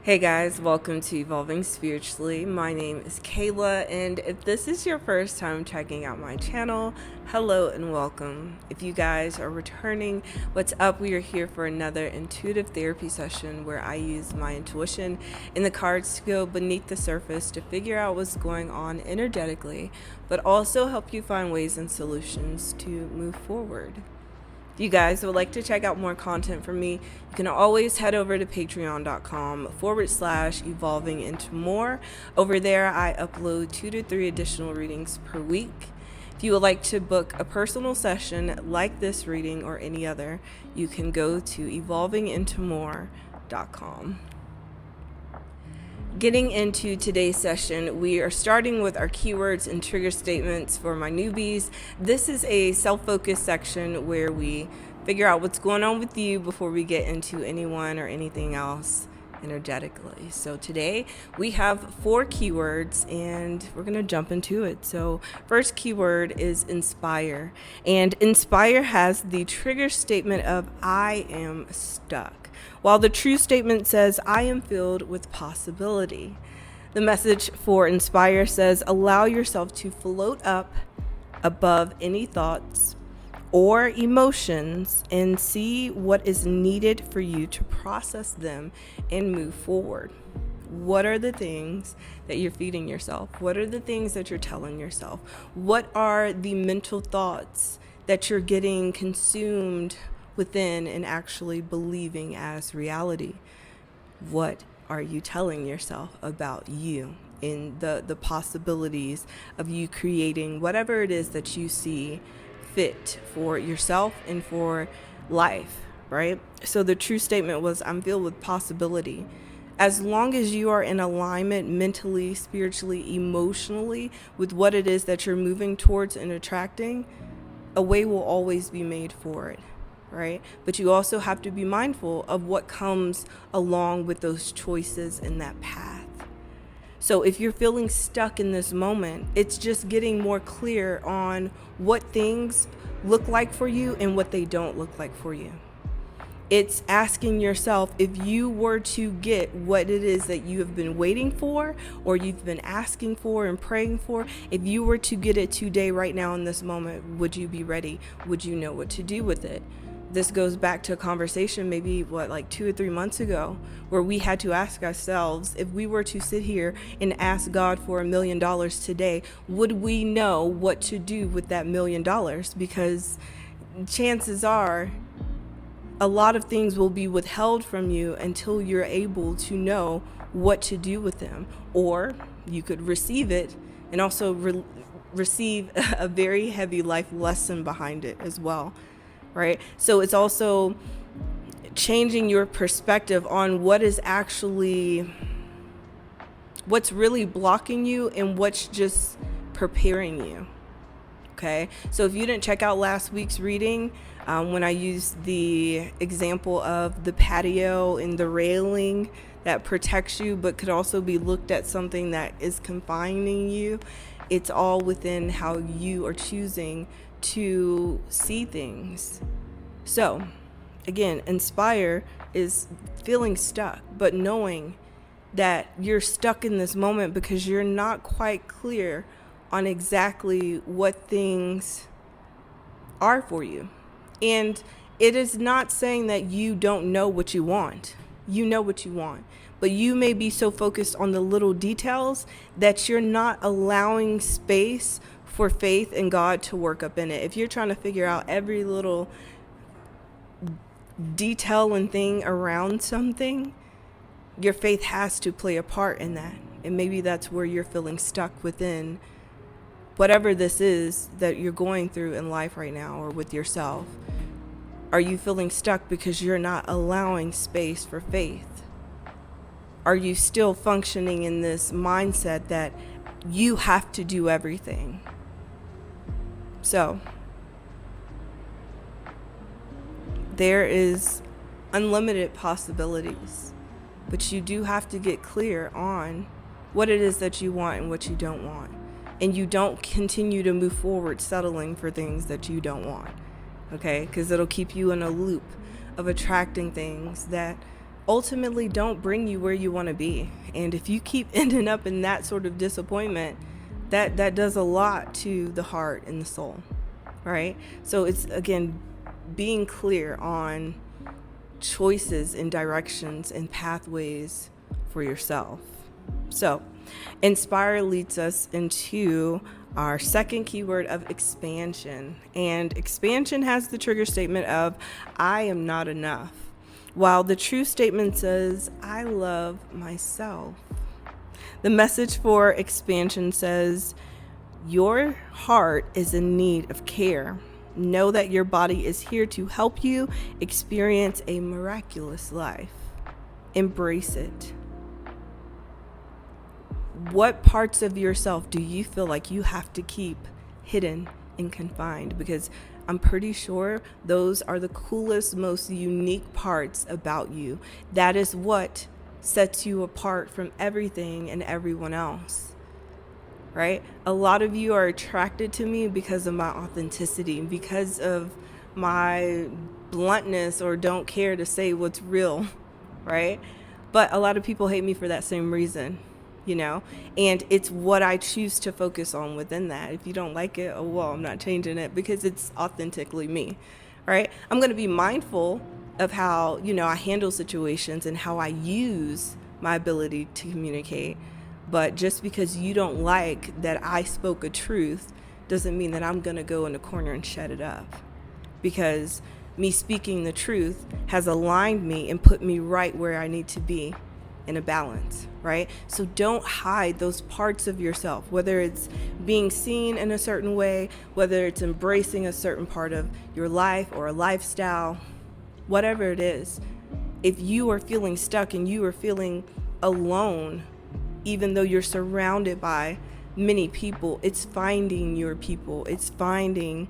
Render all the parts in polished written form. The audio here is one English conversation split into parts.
Hey guys, welcome to Evolving Spiritually. My name is Kayla, and if this is your first time checking out my channel, hello and welcome. If you guys are returning, what's up? We are here for another intuitive therapy session where I use my intuition and the cards to go beneath the surface to figure out what's going on energetically, but also help you find ways and solutions to move forward. If you guys would like to check out more content from me, you can always head over to patreon.com/evolving into more. Over there, I upload 2 to 3 additional readings per week. If you would like to book a personal session like this reading or any other, you can go to evolvingintomore.com. Getting into today's session, we are starting with our keywords and trigger statements for my newbies. This is a self-focused section where we figure out what's going on with you before we get into anyone or anything else energetically. So today we have 4 keywords and we're going to jump into it. So first keyword is inspire, and inspire has the trigger statement of I am stuck, while the true statement says I am filled with possibility. The message for inspire says allow yourself to float up above any thoughts or emotions and see what is needed for you to process them and move forward. What are the things that you're feeding yourself? What are the things that you're telling yourself? What are the mental thoughts that you're getting consumed within and actually believing as reality? What are you telling yourself about you and the possibilities of you creating whatever it is that you see fit for yourself and for life, right? So the true statement was I'm filled with possibility. As long as you are in alignment mentally, spiritually, emotionally with what it is that you're moving towards and attracting, a way will always be made for it, right? But you also have to be mindful of what comes along with those choices in that path. So if you're feeling stuck in this moment, it's just getting more clear on what things look like for you and what they don't look like for you. It's asking yourself, if you were to get what it is that you have been waiting for or you've been asking for and praying for, if you were to get it today, right now in this moment, would you be ready? Would you know what to do with it? This goes back to a conversation maybe 2 or 3 months ago where we had to ask ourselves, if we were to sit here and ask God for $1 million today, would we know what to do with that $1 million? Because chances are a lot of things will be withheld from you until you're able to know what to do with them. Or you could receive it and also receive a very heavy life lesson behind it as well. Right? So it's also changing your perspective on what's really blocking you and what's just preparing you. Okay? So if you didn't check out last week's reading, when I used the example of the patio and the railing that protects you but could also be looked at something that is confining you, it's all within how you are choosing to see things. So again, inspire is feeling stuck, but knowing that you're stuck in this moment because you're not quite clear on exactly what things are for you. And it is not saying that you don't know what you want. You know what you want, but you may be so focused on the little details that you're not allowing space for faith in God to work up in it. If you're trying to figure out every little detail and thing around something, your faith has to play a part in that. And maybe that's where you're feeling stuck within whatever this is that you're going through in life right now or with yourself. Are you feeling stuck because you're not allowing space for faith? Are you still functioning in this mindset that you have to do everything? So there is unlimited possibilities, but you do have to get clear on what it is that you want and what you don't want. And you don't continue to move forward settling for things that you don't want, okay? Because it'll keep you in a loop of attracting things that ultimately don't bring you where you want to be. And if you keep ending up in that sort of disappointment, that does a lot to the heart and the soul, right? So it's, again, being clear on choices and directions and pathways for yourself. So inspire leads us into our second keyword of expansion. And expansion has the trigger statement of, I am not enough, while the true statement says, I love myself. The message for expansion says, your heart is in need of care. Know that your body is here to help you experience a miraculous life. Embrace it. What parts of yourself do you feel like you have to keep hidden and confined? Because I'm pretty sure those are the coolest, most unique parts about you. That is what sets you apart from everything and everyone else, right? A lot of you are attracted to me because of my authenticity, because of my bluntness, or don't care to say what's real, right? But a lot of people hate me for that same reason. And it's what I choose to focus on within that. If you don't like it, oh well, I'm not changing it, because it's authentically me, right? I'm going to be mindful of how, I handle situations and how I use my ability to communicate. But just because you don't like that I spoke a truth doesn't mean that I'm going to go in the corner and shut it up, because me speaking the truth has aligned me and put me right where I need to be in a balance, right? So don't hide those parts of yourself, whether it's being seen in a certain way, whether it's embracing a certain part of your life or a lifestyle, whatever it is. If you are feeling stuck and you are feeling alone, even though you're surrounded by many people, it's finding your people. It's finding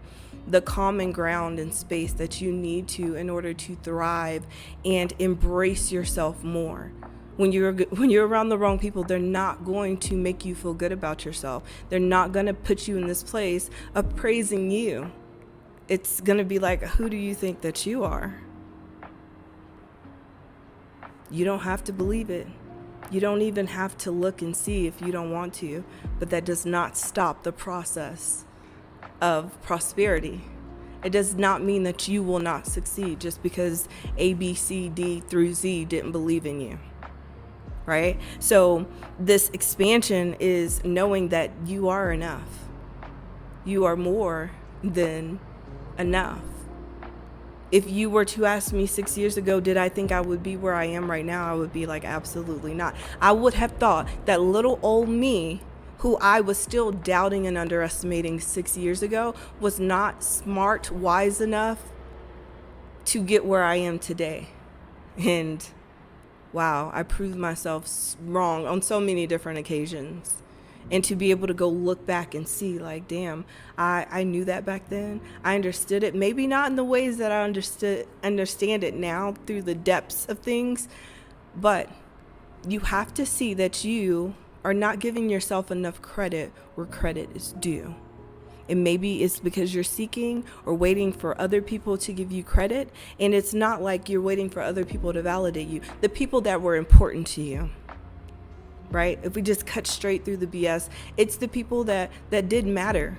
the common ground and space that you need to in order to thrive and embrace yourself more. When you're around the wrong people, they're not going to make you feel good about yourself. They're not going to put you in this place of praising you. It's going to be like, who do you think that you are? You don't have to believe it. You don't even have to look and see if you don't want to, but that does not stop the process of prosperity. It does not mean that you will not succeed just because A, B, C, D through Z didn't believe in you. Right? So this expansion is knowing that you are enough. You are more than enough. If you were to ask me 6 years ago, did I think I would be where I am right now? I would be like, absolutely not. I would have thought that little old me, who I was still doubting and underestimating 6 years ago, was not smart, wise enough to get where I am today. And wow, I proved myself wrong on so many different occasions. And to be able to go look back and see, like, damn, I knew that back then. I understood it. Maybe not in the ways that I understand it now through the depths of things. But you have to see that you are not giving yourself enough credit where credit is due. And maybe it's because you're seeking or waiting for other people to give you credit. And it's not like you're waiting for other people to validate you. The people that were important to you, right? If we just cut straight through the BS, it's the people that did matter.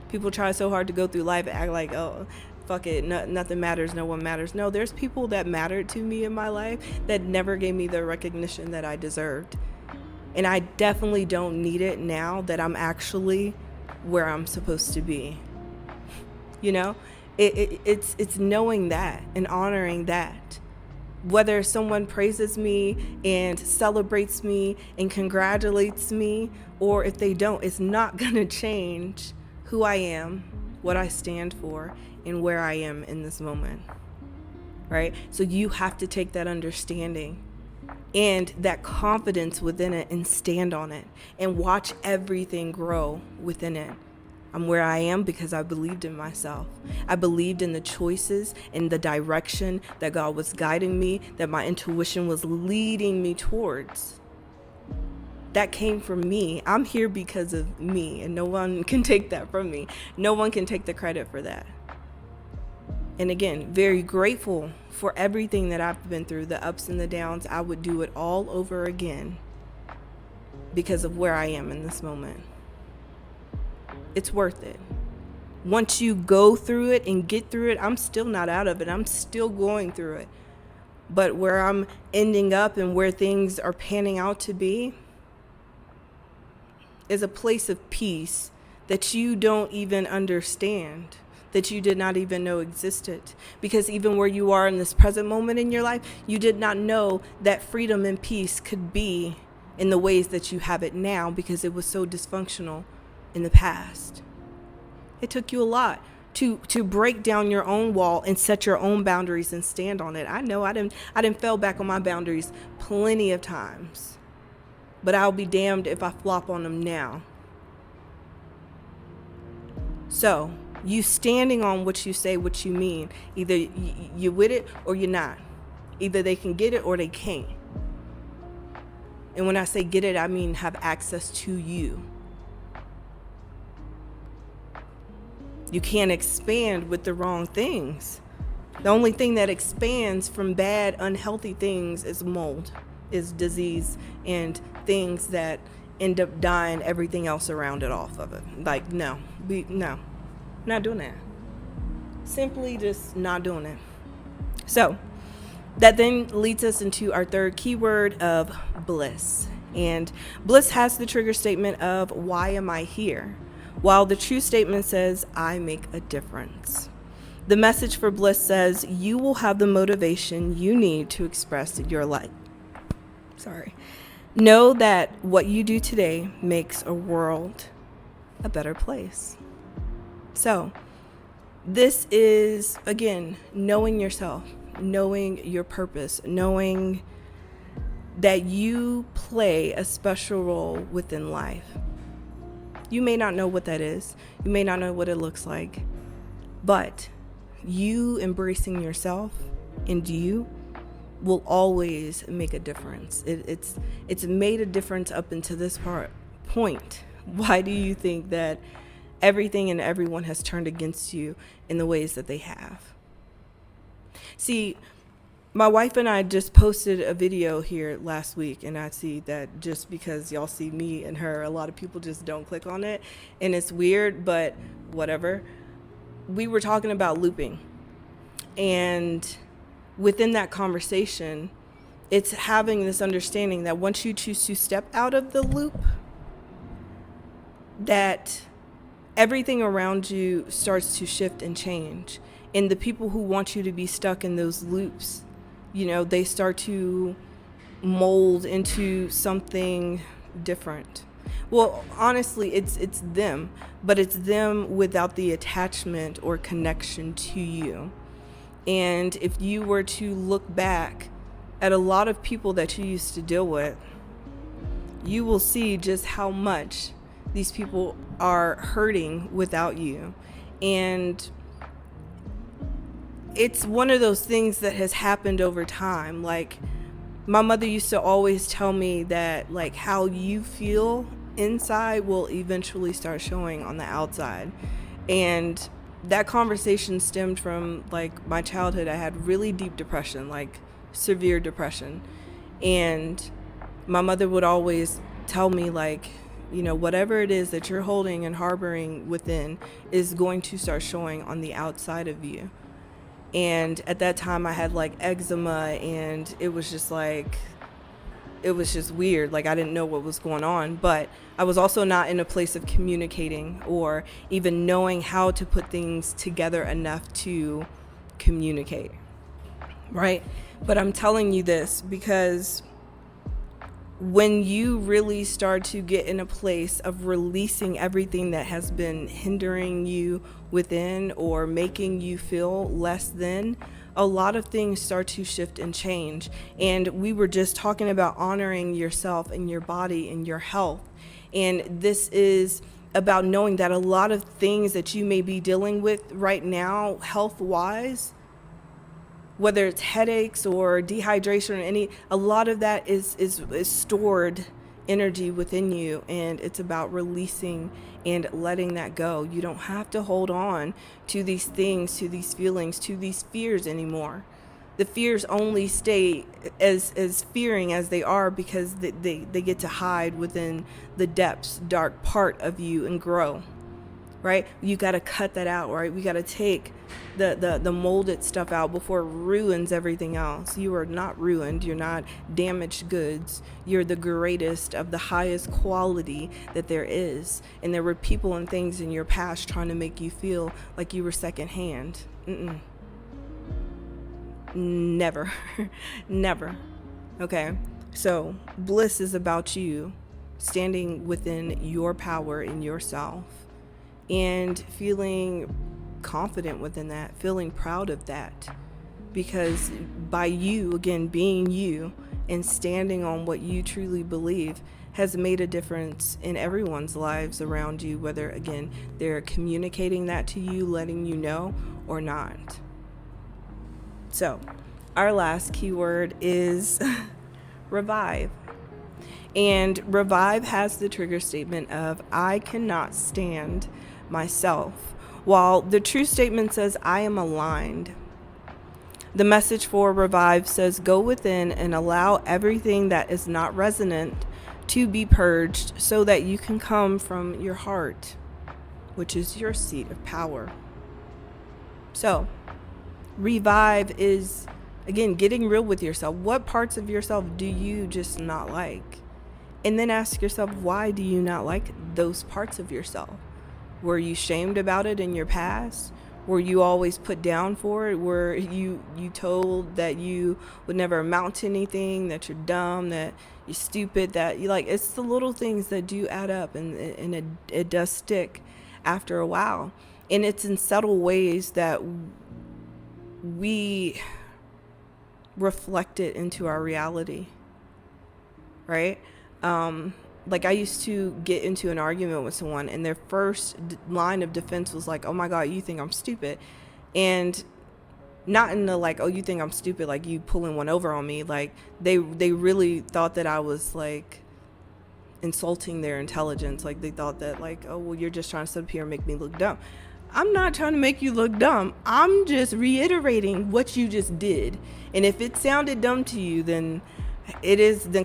People try so hard to go through life and act like, oh, fuck it, nothing matters, no one matters. No, there's people that mattered to me in my life that never gave me the recognition that I deserved. And I definitely don't need it now that I'm actually where I'm supposed to be. It's knowing that and honoring that. Whether someone praises me and celebrates me and congratulates me, or if they don't, it's not gonna change who I am, what I stand for, and where I am in this moment, right? So you have to take that understanding and that confidence within it and stand on it and watch everything grow within it. I'm where I am because I believed in myself. I believed in the choices and the direction that God was guiding me, that my intuition was leading me towards. That came from me. I'm here because of me, and no one can take that from me. No one can take the credit for that. And again, very grateful for everything that I've been through, the ups and the downs. I would do it all over again because of where I am in this moment. It's worth it. Once you go through it and get through it, I'm still not out of it. I'm still going through it. But where I'm ending up and where things are panning out to be is a place of peace that you don't even understand, that you did not even know existed. Because even where you are in this present moment in your life, you did not know that freedom and peace could be in the ways that you have it now because it was so dysfunctional in the past. It took you a lot to break down your own wall and set your own boundaries and stand on it. I know I didn't fell back on my boundaries plenty of times, but I'll be damned if I flop on them now. So you standing on what you say, what you mean, either you with it or you're not. Either they can get it or they can't. And when I say get it, I mean have access to you. You can't expand with the wrong things. The only thing that expands from bad, unhealthy things is mold, is disease, and things that end up dying everything else around it off of it. Like, no, not doing that. Simply just not doing it. So that then leads us into our third keyword of bliss. And bliss has the trigger statement of, why am I here? While the true statement says, I make a difference. The message for bliss says, you will have the motivation you need to express your light. Know that what you do today makes a world a better place. So this is, again, knowing yourself, knowing your purpose, knowing that you play a special role within life. You may not know what that is. You may not know what it looks like. But you embracing yourself and you will always make a difference. It's made a difference up until this point. Why do you think that everything and everyone has turned against you in the ways that they have? See, my wife and I just posted a video here last week, and I see that just because y'all see me and her, a lot of people just don't click on it, and it's weird, but whatever. We were talking about looping, and within that conversation, it's having this understanding that once you choose to step out of the loop, that everything around you starts to shift and change. And the people who want you to be stuck in those loops, they start to mold into something different. Well, honestly, it's them, but it's them without the attachment or connection to you. And if you were to look back at a lot of people that you used to deal with, you will see just how much these people are hurting without you. And it's one of those things that has happened over time. Like, my mother used to always tell me that, like, how you feel inside will eventually start showing on the outside. And that conversation stemmed from, like, my childhood. I had really deep depression, like severe depression. And my mother would always tell me, like, whatever it is that you're holding and harboring within is going to start showing on the outside of you. And at that time I had like eczema, and it was just weird. Like, I didn't know what was going on, but I was also not in a place of communicating or even knowing how to put things together enough to communicate. Right? But I'm telling you this because when you really start to get in a place of releasing everything that has been hindering you within or making you feel less than, a lot of things start to shift and change. And we were just talking about honoring yourself and your body and your health. And this is about knowing that a lot of things that you may be dealing with right now, health-wise, whether it's headaches or dehydration or a lot of that is stored energy within you, and it's about releasing and letting that go. You don't have to hold on to these things, to these feelings, to these fears anymore. The fears only stay as fearing as they are because they get to hide within the depths, dark part of you and grow. Right? You got to cut that out, right? We got to take the molded stuff out before it ruins everything else. You are not ruined. You're not damaged goods. You're the greatest of the highest quality that there is. And there were people and things in your past trying to make you feel like you were secondhand. Never. Never. Okay? So bliss is about you standing within your power in yourself and feeling confident within that, feeling proud of that. Because by you, again, being you and standing on what you truly believe has made a difference in everyone's lives around you, whether, again, they're communicating that to you, letting you know, or not. So, our last keyword is revive. And revive has the trigger statement of, I cannot stand myself, while the true statement says, I am aligned. The message for revive says, go within and allow everything that is not resonant to be purged so that you can come from your heart, which is your seat of power. So, revive is, again, getting real with yourself. What parts of yourself do you just not like? And then ask yourself, why do you not like those parts of yourself? Were you shamed about it in your past? Were you always put down for it? Were you told that you would never amount to anything, that you're dumb, that you're stupid, that you like, it's the little things that do add up, and it does stick after a while. And it's in subtle ways that we reflect it into our reality, right? Like I used to get into an argument with someone and their first line of defense was like, oh my God, you think I'm stupid. And not in the like, oh, you think I'm stupid, like you pulling one over on me. Like they really thought that I was like insulting their intelligence. Like they thought that like, oh, well, you're just trying to sit up here and make me look dumb. I'm not trying to make you look dumb. I'm just reiterating what you just did. And if it sounded dumb to you, then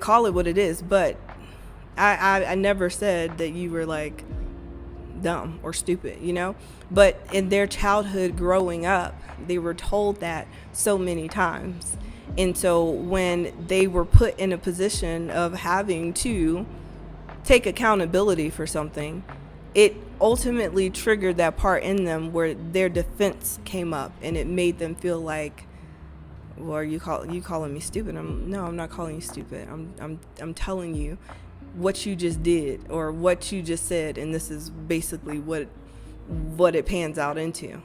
call it what it is. But I never said that you were like dumb or stupid, you know? But in their childhood growing up, they were told that so many times. And so when they were put in a position of having to take accountability for something, it ultimately triggered that part in them where their defense came up, and it made them feel like, well, are you calling me stupid? No, I'm not calling you stupid. I'm telling you what you just did or what you just said, and this is basically what it pans out into.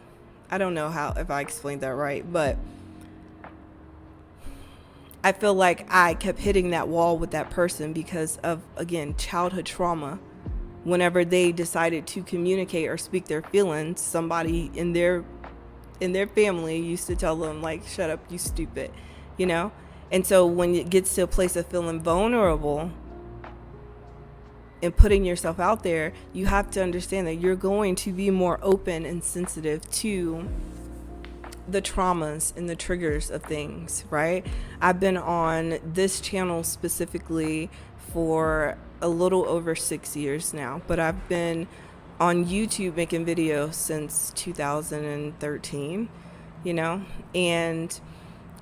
I don't know if I explained that right, but I feel like I kept hitting that wall with that person because of, again, childhood trauma. Whenever they decided to communicate or speak their feelings, somebody in their family used to tell them like, shut up, you stupid, you know? And so when it gets to a place of feeling vulnerable and putting yourself out there, you have to understand that you're going to be more open and sensitive to the traumas and the triggers of things, right? I've been on this channel specifically for a little over 6 years now, but I've been on YouTube making videos since 2013, you know, and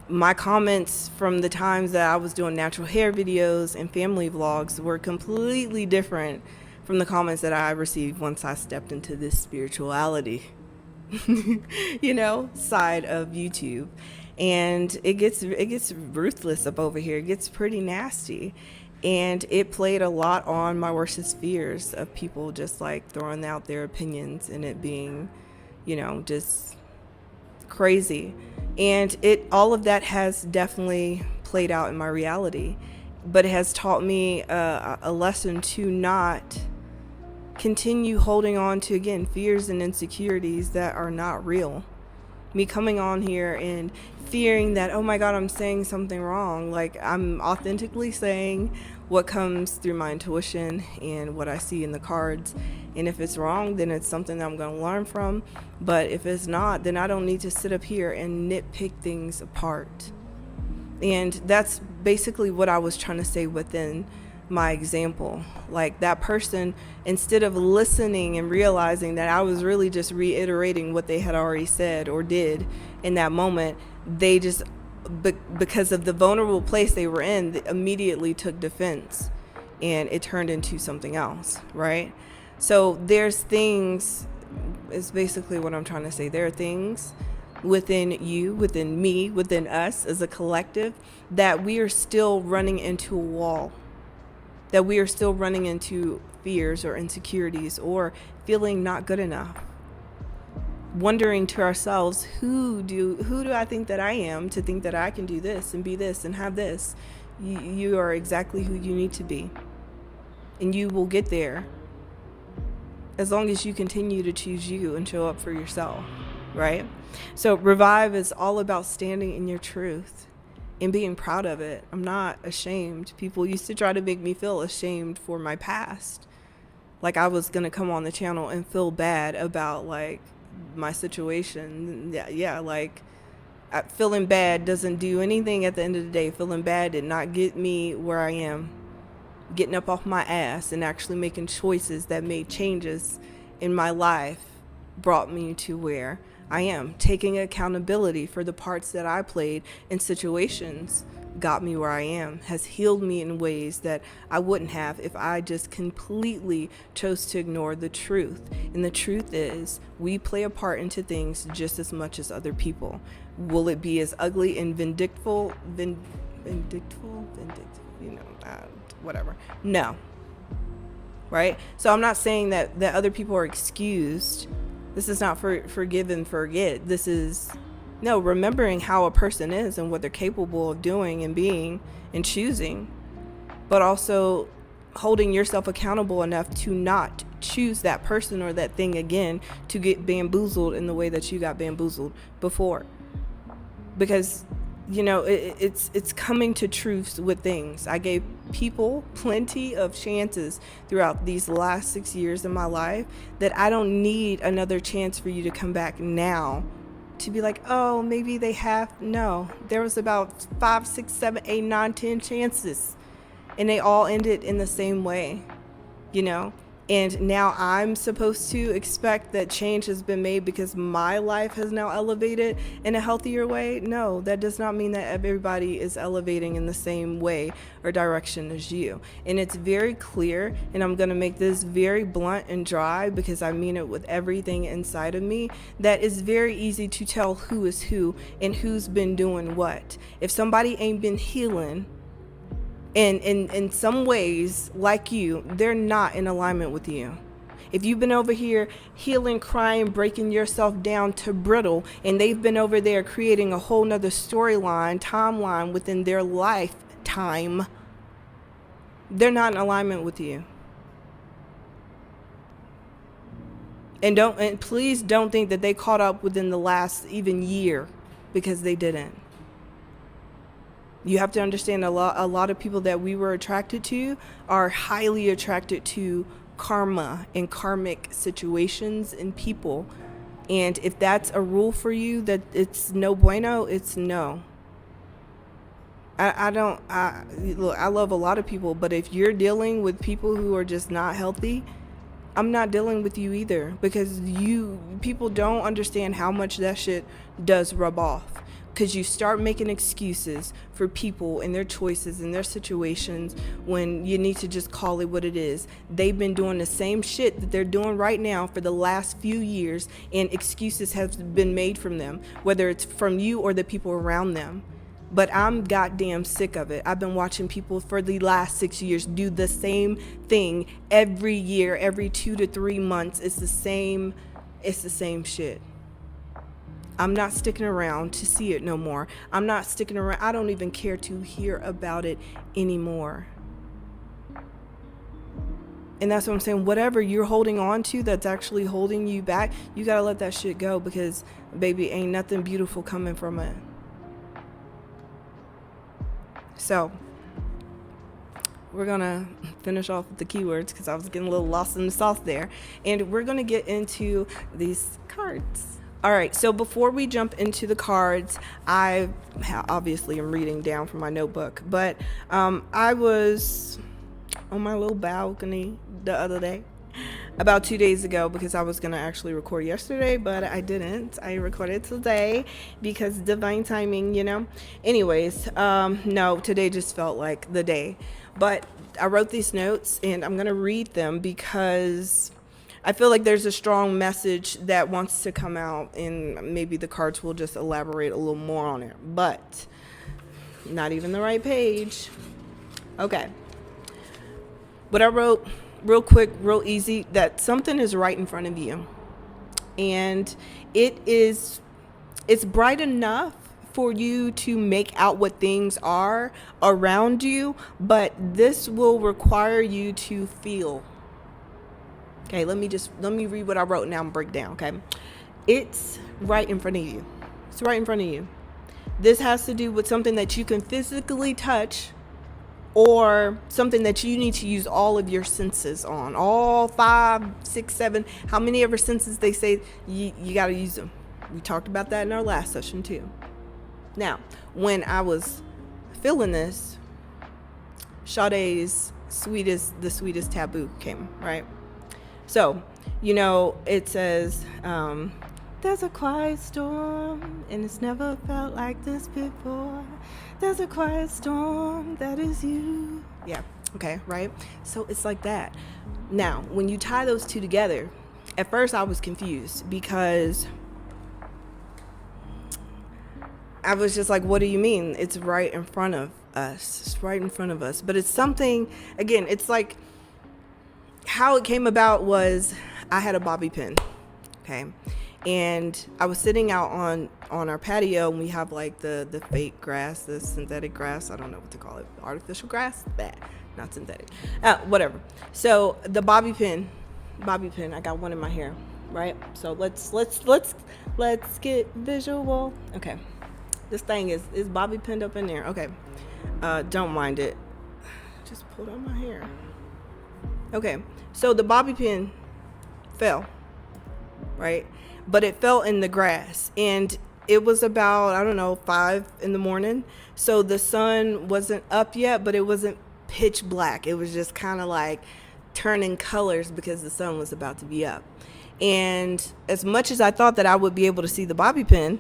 my comments from the times that I was doing natural hair videos and family vlogs were completely different from the comments that I received once I stepped into this spirituality, you know, side of YouTube. And it gets ruthless up over here. It gets pretty nasty. And it played a lot on my worstest fears of people just like throwing out their opinions and it being, you know, just crazy. And all of that has definitely played out in my reality, but it has taught me a lesson to not continue holding on to, again, fears and insecurities that are not real, Me coming on here and fearing that, oh my God, I'm saying something wrong. Like, I'm authentically saying what comes through my intuition and what I see in the cards. And if it's wrong, then it's something that I'm going to learn from. But if it's not, then I don't need to sit up here and nitpick things apart. And that's basically what I was trying to say within my example. Like, that person, instead of listening and realizing that I was really just reiterating what they had already said or did in that moment, they just, because of the vulnerable place they were in, they immediately took defense, and it turned into something else, right? So there's things, is basically what I'm trying to say. There are things within you, within me, within us as a collective, that we are still running into a wall, that we are still running into fears or insecurities or feeling not good enough, wondering to ourselves, who do I think that I am to think that I can do this and be this and have this? You are exactly who you need to be, and you will get there as long as you continue to choose you and show up for yourself, right? So Revive is all about standing in your truth and being proud of it. I'm not ashamed. People used to try to make me feel ashamed for my past. Like I was going to come on the channel and feel bad about like my situation. Yeah, like feeling bad doesn't do anything at the end of the day. Feeling bad did not get me where I am. Getting up off my ass and actually making choices that made changes in my life brought me to where I am. Taking accountability for the parts that I played in situations got me where I am, has healed me in ways that I wouldn't have if I just completely chose to ignore the truth. And the truth is, we play a part into things just as much as other people. Will it be as ugly and vindictful, whatever? No. Right? So I'm not saying that other people are excused. This is not for forgive and forget. This is remembering how a person is and what they're capable of doing and being and choosing, but also holding yourself accountable enough to not choose that person or that thing again to get bamboozled in the way that you got bamboozled before. Because it's coming to truths with things. I gave people plenty of chances throughout these last 6 years of my life that I don't need another chance for you to come back now to be like, oh, maybe they have. No, there was about 5, 6, 7, 8, 9, 10 chances, and they all ended in the same way, And now I'm supposed to expect that change has been made because my life has now elevated in a healthier way? No, that does not mean that everybody is elevating in the same way or direction as you. And it's very clear, and I'm going to make this very blunt and dry because I mean it with everything inside of me, that it's very easy to tell who is who and who's been doing what. If somebody ain't been healing, and in some ways, like you, they're not in alignment with you. If you've been over here healing, crying, breaking yourself down to brittle, and they've been over there creating a whole nother storyline, timeline within their lifetime, they're not in alignment with you. And please don't think that they caught up within the last even year, because they didn't. You have to understand a lot of people that we were attracted to are highly attracted to karma and karmic situations and people. And if that's a rule for you, that it's no bueno, it's no. I love a lot of people, but if you're dealing with people who are just not healthy, I'm not dealing with you either, because people don't understand how much that shit does rub off. Because you start making excuses for people and their choices and their situations when you need to just call it what it is. They've been doing the same shit that they're doing right now for the last few years, and excuses have been made from them, whether it's from you or the people around them. But I'm goddamn sick of it. I've been watching people for the last 6 years do the same thing every year, every 2 to 3 months. It's the same shit. I'm not sticking around to see it no more. I'm not sticking around. I don't even care to hear about it anymore. And that's what I'm saying. Whatever you're holding on to that's actually holding you back, you got to let that shit go, because, baby, ain't nothing beautiful coming from it. So we're going to finish off with the keywords because I was getting a little lost in the sauce there. And we're going to get into these cards. All right, so before we jump into the cards, I obviously am reading down from my notebook, but I was on my little balcony the other day, about 2 days ago, because I was going to actually record yesterday, but I didn't. I recorded today because divine timing, Anyways, no, today just felt like the day. But I wrote these notes and I'm going to read them because I feel like there's a strong message that wants to come out, and maybe the cards will just elaborate a little more on it. But not even the right page. Okay. But I wrote real quick, real easy, that something is right in front of you. And it's bright enough for you to make out what things are around you, but this will require you to feel. Okay, let me read what I wrote now and break down, okay? It's right in front of you. It's right in front of you. This has to do with something that you can physically touch, or something that you need to use all of your senses on. All 5, 6, 7, how many ever senses they say you got to use them. We talked about that in our last session too. Now, when I was feeling this, Sade's the sweetest taboo came, right? So, it says, there's a quiet storm, and it's never felt like this before. There's a quiet storm that is you. Yeah, okay, right? So it's like that. Now, when you tie those two together, at first I was confused because I was just like, what do you mean? It's right in front of us. It's right in front of us. But it's something, again, it's like, how it came about was I had a bobby pin, okay? And I was sitting out on our patio, and we have like the fake grass, the synthetic grass. I don't know what to call it. Artificial grass? Not synthetic. Whatever. So the bobby pin, I got one in my hair, right? So let's get visual. Okay. This thing is bobby pinned up in there. Okay. Don't mind it. Just pulled out my hair. Okay, so the bobby pin fell, right? But it fell in the grass, and it was about, 5 in the morning. So the sun wasn't up yet, but it wasn't pitch black. It was just kind of like turning colors because the sun was about to be up. And as much as I thought that I would be able to see the bobby pin,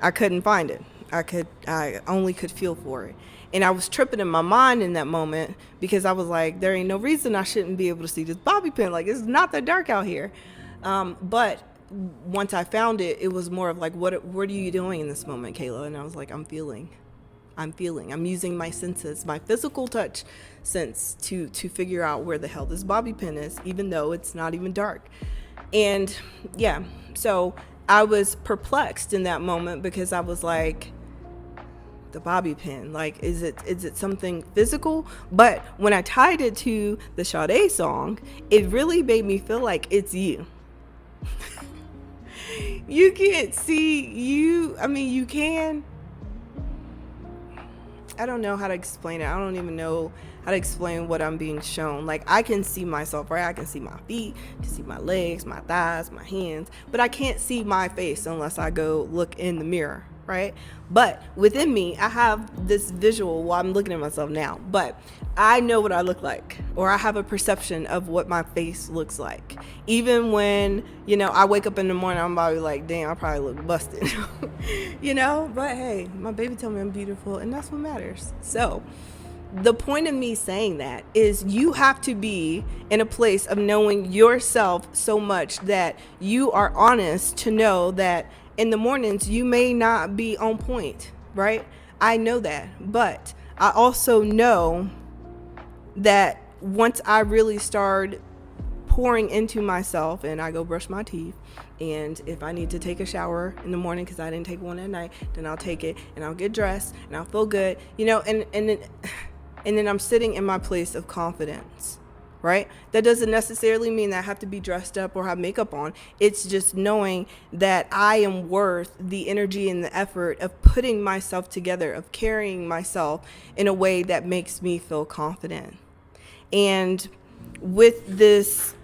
I couldn't find it. I only could feel for it. And I was tripping in my mind in that moment because I was like, there ain't no reason I shouldn't be able to see this bobby pin. Like, it's not that dark out here. But once I found it, it was more of like, what are you doing in this moment, Kayla? And I was like, I'm feeling. I'm using my senses, my physical touch sense to figure out where the hell this bobby pin is, even though it's not even dark. And yeah, so I was perplexed in that moment because I was like, the bobby pin, like, is it something physical? But when I tied it to the Sade song, it really made me feel like it's you. You can't see you. I mean, you can. I don't know how to explain it. I don't even know how to explain what I'm being shown. Like, I can see myself, right? I can see my feet, I can see my legs, my thighs, my hands, but I can't see my face unless I go look in the mirror, right? But within me, I have this visual. Well, I'm looking at myself now, but I know what I look like, or I have a perception of what my face looks like. Even when, I wake up in the morning, I'm probably like, damn, I probably look busted, but hey, my baby told me I'm beautiful, and that's what matters. So the point of me saying that is you have to be in a place of knowing yourself so much that you are honest to know that in the mornings you may not be on point, right? I know that, but I also know that once I really start pouring into myself and I go brush my teeth, and if I need to take a shower in the morning because I didn't take one at night, then I'll take it and I'll get dressed and I'll feel good, and then I'm sitting in my place of confidence, right? That doesn't necessarily mean that I have to be dressed up or have makeup on. It's just knowing that I am worth the energy and the effort of putting myself together, of carrying myself in a way that makes me feel confident. And with this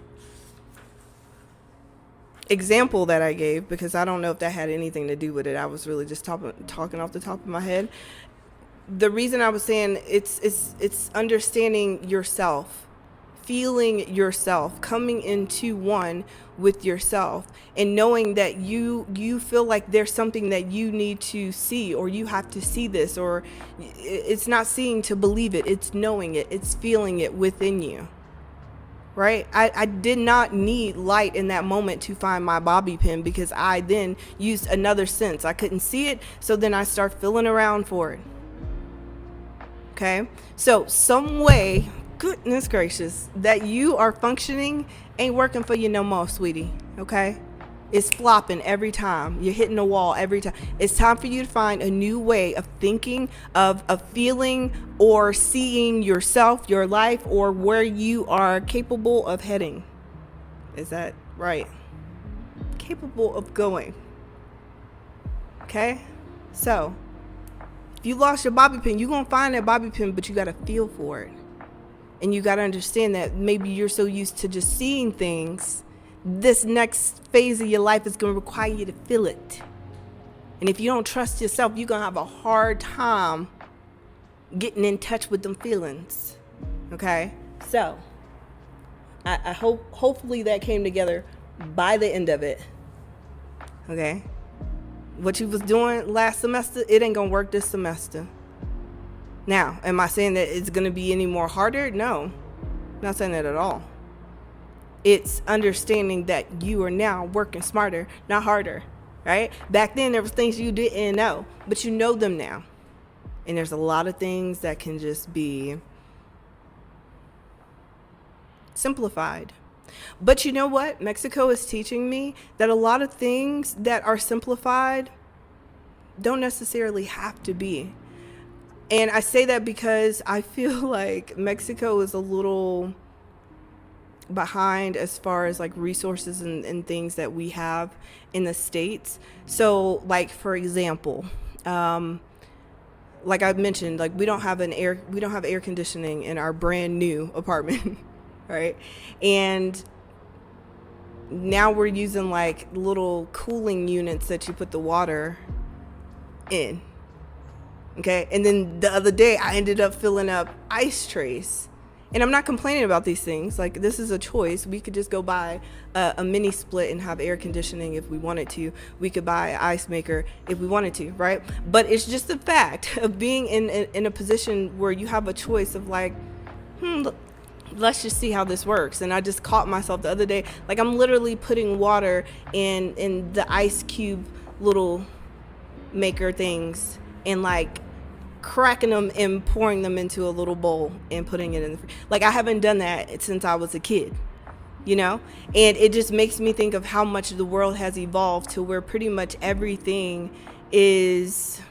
example that I gave, because I don't know if that had anything to do with it, I was really just talking off the top of my head. The reason I was saying it's understanding yourself, feeling yourself, coming into one with yourself, and knowing that you feel like there's something that you need to see, or you have to see this, or it's not seeing to believe it, it's knowing it, it's feeling it within you. Right? I did not need light in that moment to find my bobby pin, because I then used another sense. I couldn't see it, so then I start feeling around for it. Okay? So some way, goodness gracious, that you are functioning ain't working for you no more, sweetie. Okay? It's flopping every time. You're hitting the wall every time. It's time for you to find a new way of thinking, of feeling, or seeing yourself, your life, or where you are capable of heading. Is that right? Capable of going. Okay? So, if you lost your bobby pin, you're going to find that bobby pin, but you got to feel for it. And you got to understand that maybe you're so used to just seeing things, this next phase of your life is going to require you to feel it. And if you don't trust yourself, you're going to have a hard time getting in touch with them feelings. Okay? So, I hopefully that came together by the end of it. Okay? What you was doing last semester, it ain't going to work this semester. Now, am I saying that it's going to be any more harder? No. Not saying that at all. It's understanding that you are now working smarter, not harder, right? Back then, there was things you didn't know, but you know them now. And there's a lot of things that can just be simplified. But you know what? Mexico is teaching me that a lot of things that are simplified don't necessarily have to be. And I say that because I feel like Mexico is a little behind as far as like resources and things that we have in the States. So like, for example, like I mentioned, like we don't have air conditioning in our brand new apartment, right? And now we're using like little cooling units that you put the water in. Okay. And then the other day I ended up filling up ice trays. And I'm not complaining about these things. Like, this is a choice. We could just go buy a mini split and have air conditioning if we wanted to. We could buy an ice maker if we wanted to, right? But it's just the fact of being in a position where you have a choice of like, let's just see how this works. And I just caught myself the other day. Like, I'm literally putting water in the ice cube little maker things and like cracking them and pouring them into a little bowl and putting it in the like I haven't done that since I was a kid, you know? And it just makes me think of how much the world has evolved to where pretty much everything is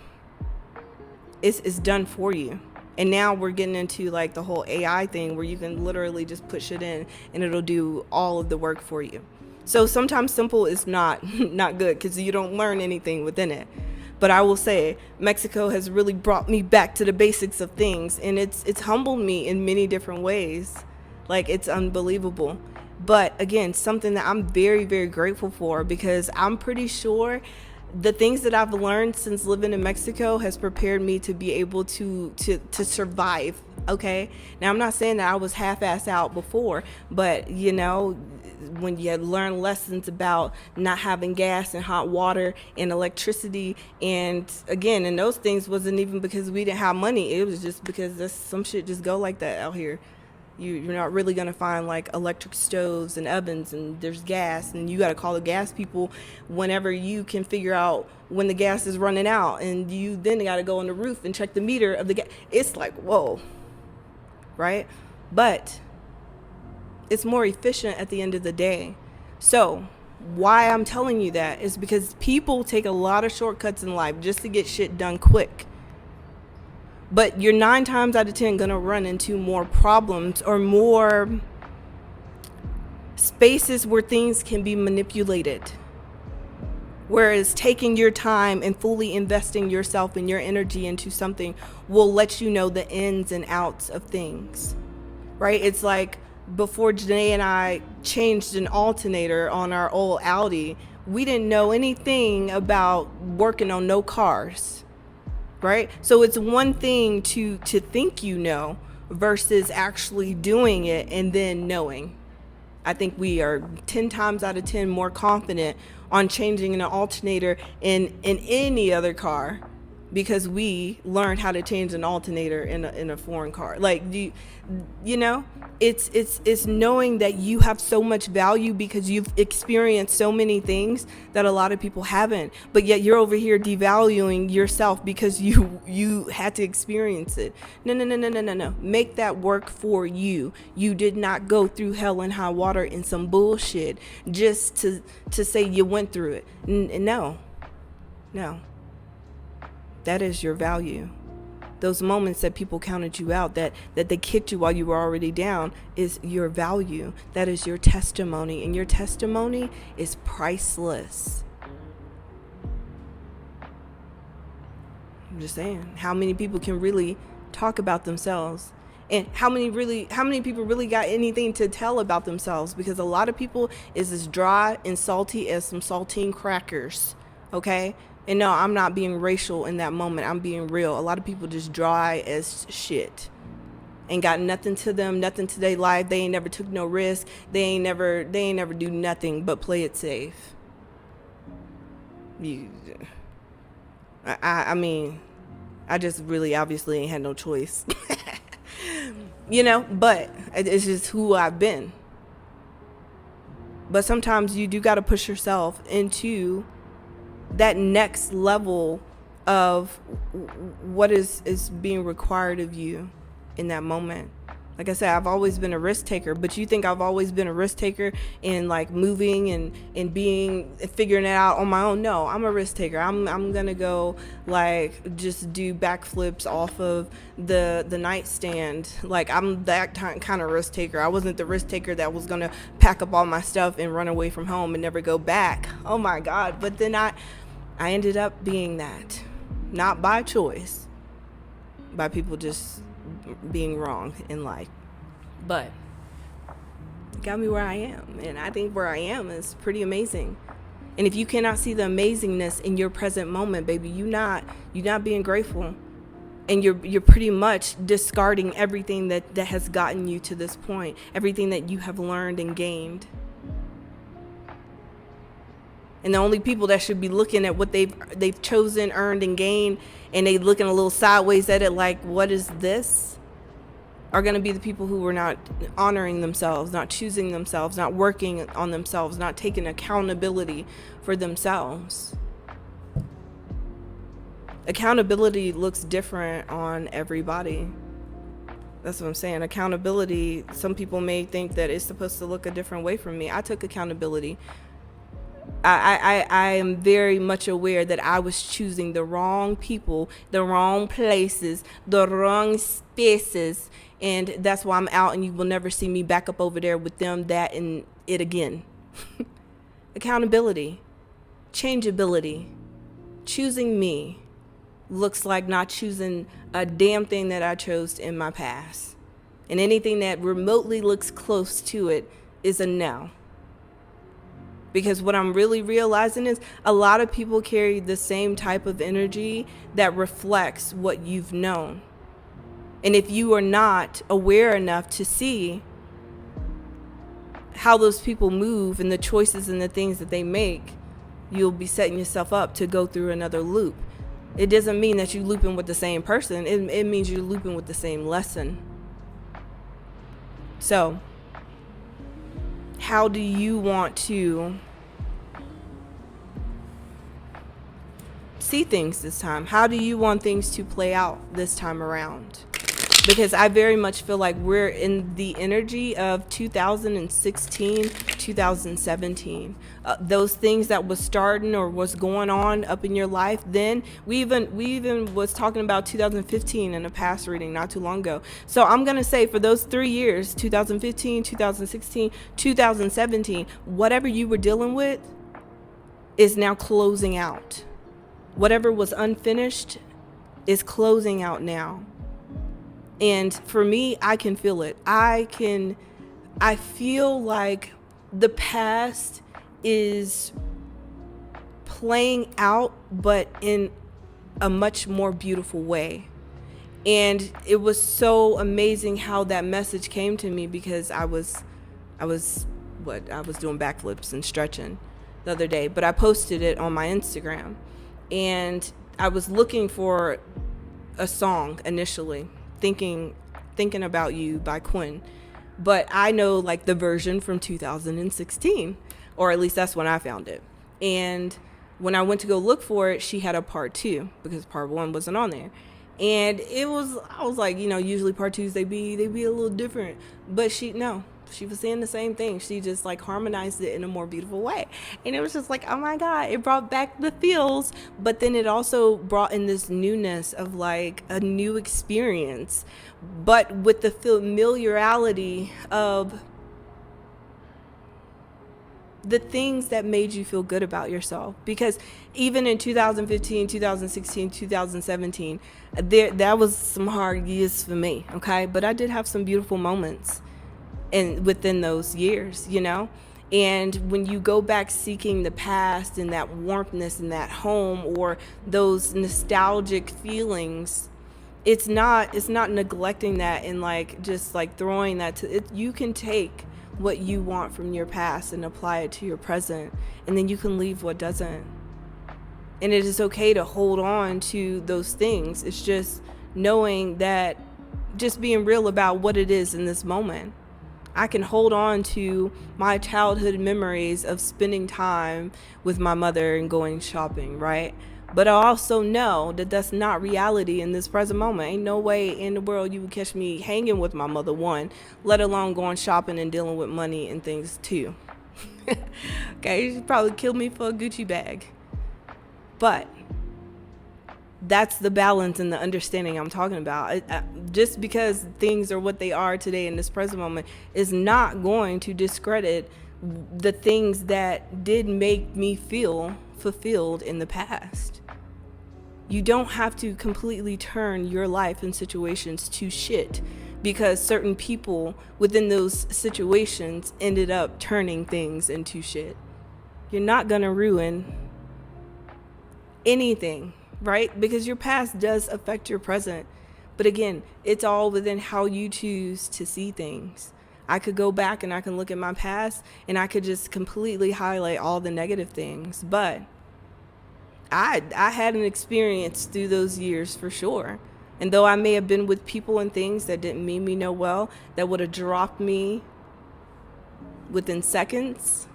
done for you. And now we're getting into like the whole AI thing where you can literally just put shit in and it'll do all of the work for you. So sometimes simple is not good because you don't learn anything within it. But I will say Mexico has really brought me back to the basics of things, and it's humbled me in many different ways. Like, it's unbelievable. But again, something that I'm very, very grateful for, because I'm pretty sure the things that I've learned since living in Mexico has prepared me to be able to survive. Okay. Now, I'm not saying that I was half-assed out before, but you know, when you learn lessons about not having gas and hot water and electricity, and again, and those things wasn't even because we didn't have money. It was just because some shit just go like that out here. You're not really going to find like electric stoves and ovens, and there's gas, and you got to call the gas people whenever you can figure out when the gas is running out, and you then got to go on the roof and check the meter of the gas. It's like, whoa, right? But it's more efficient at the end of the day. So why I'm telling you that is because people take a lot of shortcuts in life just to get shit done quick. But you're 9 times out of 10 gonna run into more problems or more spaces where things can be manipulated. Whereas taking your time and fully investing yourself and your energy into something will let you know the ins and outs of things, right? It's like before Janae and I changed an alternator on our old Audi, we didn't know anything about working on no cars, right? So it's one thing to think you know versus actually doing it and then knowing. I think we are 10 times out of 10 more confident on changing an alternator in any other car because we learned how to change an alternator in a foreign car. Like, you know, it's knowing that you have so much value because you've experienced so many things that a lot of people haven't, but yet you're over here devaluing yourself because you had to experience it. No. Make that work for you. You did not go through hell and high water in some bullshit just to say you went through it. No. That is your value. Those moments that people counted you out, that they kicked you while you were already down, is your value. That is your testimony. And your testimony is priceless. I'm just saying, how many people can really talk about themselves? And how many people really got anything to tell about themselves? Because a lot of people is as dry and salty as some saltine crackers. Okay? And no, I'm not being racial in that moment. I'm being real. A lot of people just dry as shit. Ain't got nothing to them, nothing to their life. They ain't never took no risk. They ain't never do nothing but play it safe. I mean, I just really obviously ain't had no choice. You know, but it's just who I've been. But sometimes you do got to push yourself into that next level of what is being required of you in that moment. Like I said, I've always been a risk taker, but you think I've always been a risk taker in like moving and figuring it out on my own? No, I'm a risk taker. I'm gonna go like just do backflips off of the nightstand. Like I'm that kind of risk taker. I wasn't the risk taker that was gonna pack up all my stuff and run away from home and never go back. Oh my God. But then I ended up being that, not by choice, by people just being wrong in life. But it got me where I am, and I think where I am is pretty amazing. And if you cannot see the amazingness in your present moment, baby, you're not being grateful, and you're pretty much discarding everything that has gotten you to this point, everything that you have learned and gained. And the only people that should be looking at what they've chosen, earned, and gained, and they looking a little sideways at it like, what is this? Are going to be the people who are not honoring themselves, not choosing themselves, not working on themselves, not taking accountability for themselves. Accountability looks different on everybody. That's what I'm saying. Accountability, some people may think that it's supposed to look a different way from me. I took accountability. I am very much aware that I was choosing the wrong people, the wrong places, the wrong spaces, and that's why I'm out and you will never see me back up over there with them, that, and it again. Accountability, changeability, choosing me looks like not choosing a damn thing that I chose in my past. And anything that remotely looks close to it is a no. Because what I'm really realizing is a lot of people carry the same type of energy that reflects what you've known. And if you are not aware enough to see how those people move and the choices and the things that they make, you'll be setting yourself up to go through another loop. It doesn't mean that you're looping with the same person. It means you're looping with the same lesson. So, how do you want to see things this time? How do you want things to play out this time around? Because I very much feel like we're in the energy of 2016 2017. Those things that was starting or was going on up in your life then, we even was talking about 2015 in a past reading not too long ago. So I'm going to say for those 3 years, 2015, 2016, 2017, whatever you were dealing with is now closing out. Whatever was unfinished is closing out now. And for me, I can feel it. I feel like the past is playing out, but in a much more beautiful way. And it was so amazing how that message came to me, because I was doing backflips and stretching the other day, but I posted it on my Instagram, and I was looking for a song initially, thinking About You by Quinn, but I know like the version from 2016, or at least that's when I found it. And when I went to go look for it, she had a part 2 because part 1 wasn't on there. And I was like, usually part 2s, they be a little different, but she was saying the same thing. She just like harmonized it in a more beautiful way. And it was just like, oh my God, it brought back the feels, but then it also brought in this newness of like a new experience, but with the familiarity of the things that made you feel good about yourself. Because even in 2015, 2016, 2017, that was some hard years for me, okay? But I did have some beautiful moments within those years, And when you go back seeking the past and that warmthness and that home or those nostalgic feelings, it's not neglecting that and like just like throwing that to it. You can take what you want from your past and apply it to your present, and then you can leave what doesn't. And it is okay to hold on to those things. It's just knowing that, just being real about what it is in this moment. I can hold on to my childhood memories of spending time with my mother and going shopping, right? But I also know that that's not reality in this present moment. Ain't no way in the world you would catch me hanging with my mother, one, let alone going shopping and dealing with money and things, two. Okay, she'd probably kill me for a Gucci bag. But that's the balance and the understanding I'm talking about. Just because things are what they are today in this present moment is not going to discredit the things that did make me feel fulfilled in the past. You don't have to completely turn your life and situations to shit because certain people within those situations ended up turning things into shit. You're not gonna ruin anything, right? Because your past does affect your present. But again, it's all within how you choose to see things. I could go back and I can look at my past and I could just completely highlight all the negative things. But I had an experience through those years for sure. And though I may have been with people and things that didn't mean me no well, that would have dropped me within seconds,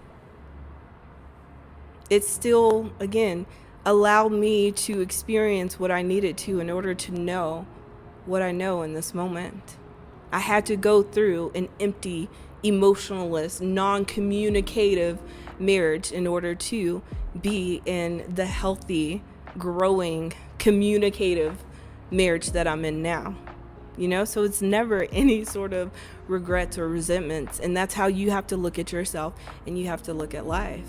it still, again, allowed me to experience what I needed to in order to know what I know in this moment. I had to go through an empty, emotionless, non-communicative marriage in order to be in the healthy, growing, communicative marriage that I'm in now. So it's never any sort of regrets or resentments. And that's how you have to look at yourself and you have to look at life.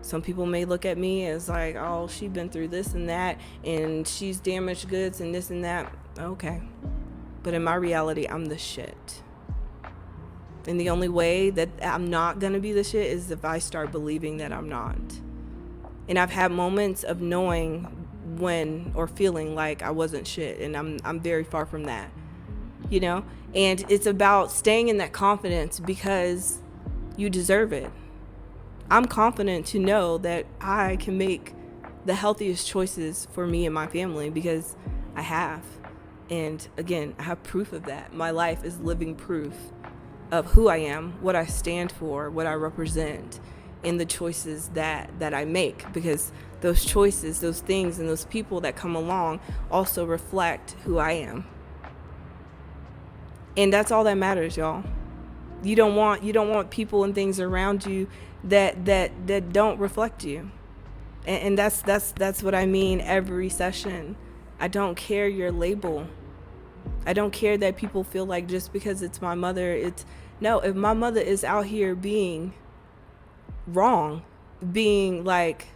Some people may look at me as like, oh, she's been through this and that and she's damaged goods and this and that. Okay. But in my reality, I'm the shit. And the only way that I'm not going to be the shit is if I start believing that I'm not. And I've had moments of knowing when or feeling like I wasn't shit. And I'm very far from that, And it's about staying in that confidence because you deserve it. I'm confident to know that I can make the healthiest choices for me and my family because I have. And again, I have proof of that. My life is living proof of who I am, what I stand for, what I represent, and the choices that I make. Because those choices, those things, and those people that come along also reflect who I am. And that's all that matters, y'all. You don't want people and things around you that don't reflect you. And that's what I mean every session. I don't care your label. I don't care that people feel like just because it's my mother, it's no, if my mother is out here being wrong, being like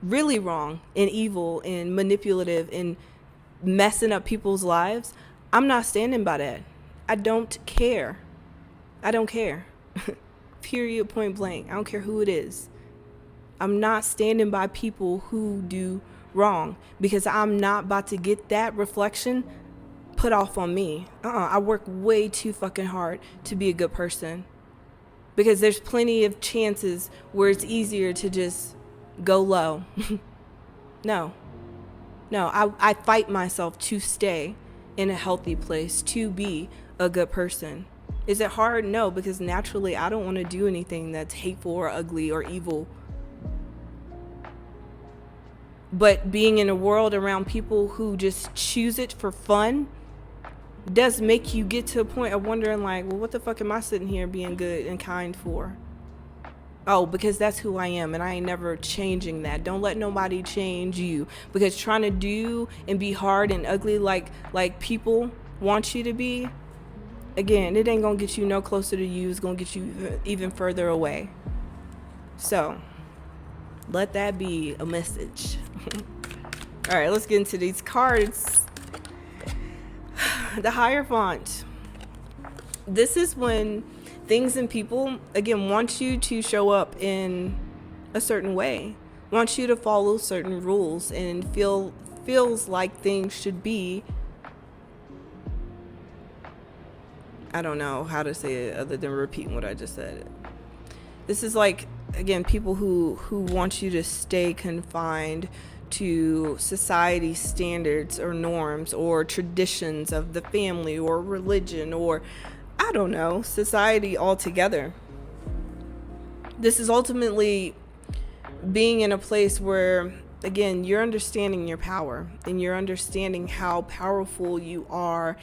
really wrong and evil and manipulative and messing up people's lives, I'm not standing by that. I don't care. I don't care. Period, point blank. I don't care who it is. I'm not standing by people who do wrong because I'm not about to get that reflection put off on me. I work way too fucking hard to be a good person because there's plenty of chances where it's easier to just go low. No, I fight myself to stay in a healthy place, to be a good person. Is it hard? No, because naturally I don't want to do anything that's hateful or ugly or evil. But being in a world around people who just choose it for fun does make you get to a point of wondering like, well, what the fuck am I sitting here being good and kind for? Oh, because that's who I am and I ain't never changing that. Don't let nobody change you, because trying to do and be hard and ugly like people want you to be, again, it ain't gonna get you no closer to you. It's gonna get you even further away. So let that be a message. All right, let's get into these cards. The Hierophant. This is when things and people, again, want you to show up in a certain way, want you to follow certain rules, and feels like things should be, I don't know how to say it other than repeating what I just said. This is like, again, people who want you to stay confined to society standards or norms or traditions of the family or religion or, I don't know, society altogether. This is ultimately being in a place where, again, you're understanding your power and you're understanding how powerful you are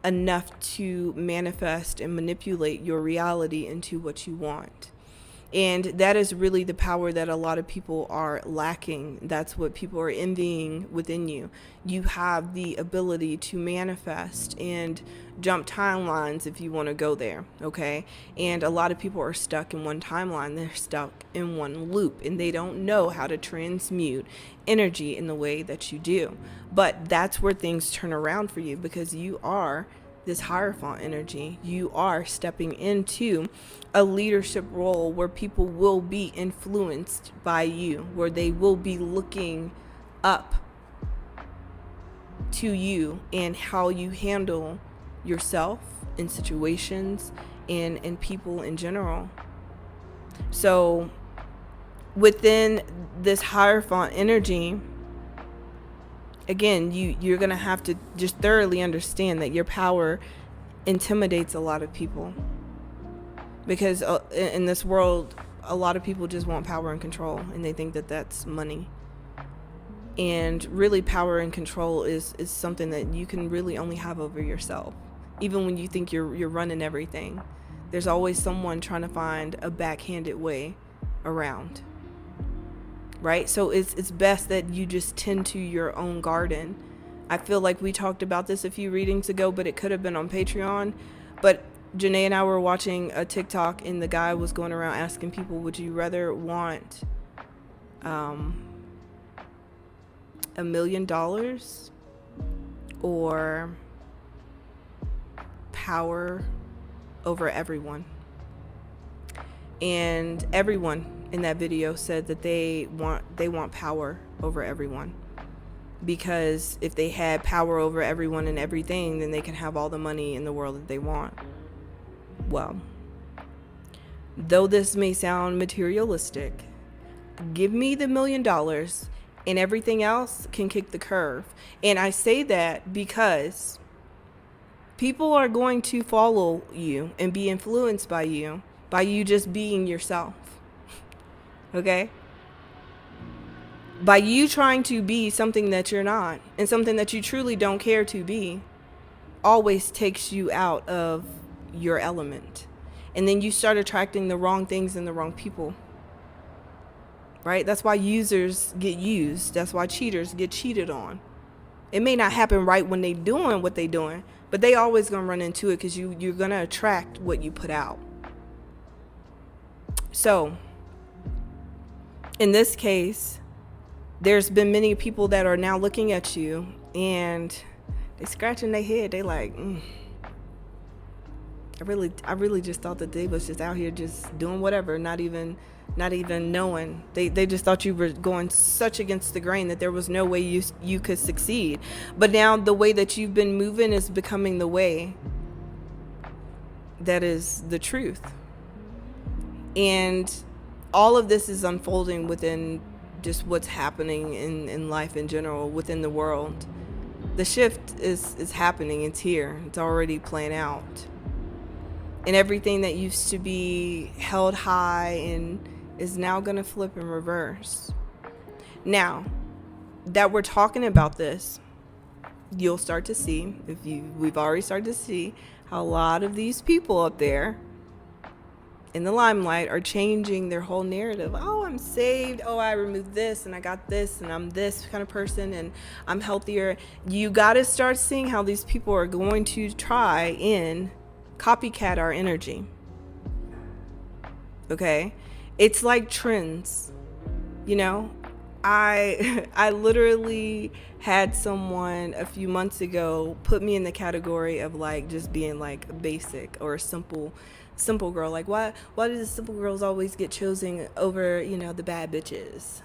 enough to manifest and manipulate your reality into what you want. And that is really the power that a lot of people are lacking. That's what people are envying within you. You have the ability to manifest and jump timelines if you want to go there, okay? And a lot of people are stuck in one timeline. They're stuck in one loop, and they don't know how to transmute energy in the way that you do. But that's where things turn around for you, because you are this Hierophant energy. You are stepping into a leadership role where people will be influenced by you, where they will be looking up to you and how you handle yourself in situations and people in general. So within this Hierophant energy, again, you're going to have to just thoroughly understand that your power intimidates a lot of people. Because in this world, a lot of people just want power and control, and they think that that's money. And really, power and control is something that you can really only have over yourself. Even when you think you're running everything, there's always someone trying to find a backhanded way around. Right? So it's best that you just tend to your own garden. I feel like we talked about this a few readings ago, but it could have been on Patreon. But Janae and I were watching a TikTok, and the guy was going around asking people, would you rather want $1 million or power over everyone? And everyone in that video said that they want power over everyone, because if they had power over everyone and everything, then they can have all the money in the world that they want. Well, though this may sound materialistic, give me the $1 million and everything else can kick the curve. And I say that because people are going to follow you and be influenced by you just being yourself. Okay? By you trying to be something that you're not, and something that you truly don't care to be, always takes you out of your element. And then you start attracting the wrong things and the wrong people. Right? That's why users get used. That's why cheaters get cheated on. It may not happen right when they doing what they doing, but they always gonna run into it because you're gonna attract what you put out. So in this case, there's been many people that are now looking at you and they scratching their head. They like, I really just thought that they was just out here just doing whatever, not even knowing. They just thought you were going such against the grain that there was no way you could succeed. But now the way that you've been moving is becoming the way that is the truth. And all of this is unfolding within just what's happening in life in general, within the world. The shift is happening. It's here. It's already playing out. And everything that used to be held high and is now going to flip in reverse. Now that we're talking about this, you'll start to see, we've already started to see how a lot of these people up there in the limelight are changing their whole narrative. Oh, I'm saved. Oh, I removed this and I got this and I'm this kind of person and I'm healthier. You got to start seeing how these people are going to try and copycat our energy. Okay? It's like trends. You know, I literally had someone a few months ago put me in the category of like just being like basic or a simple girl. Like why do the simple girls always get chosen over, you know, the bad bitches?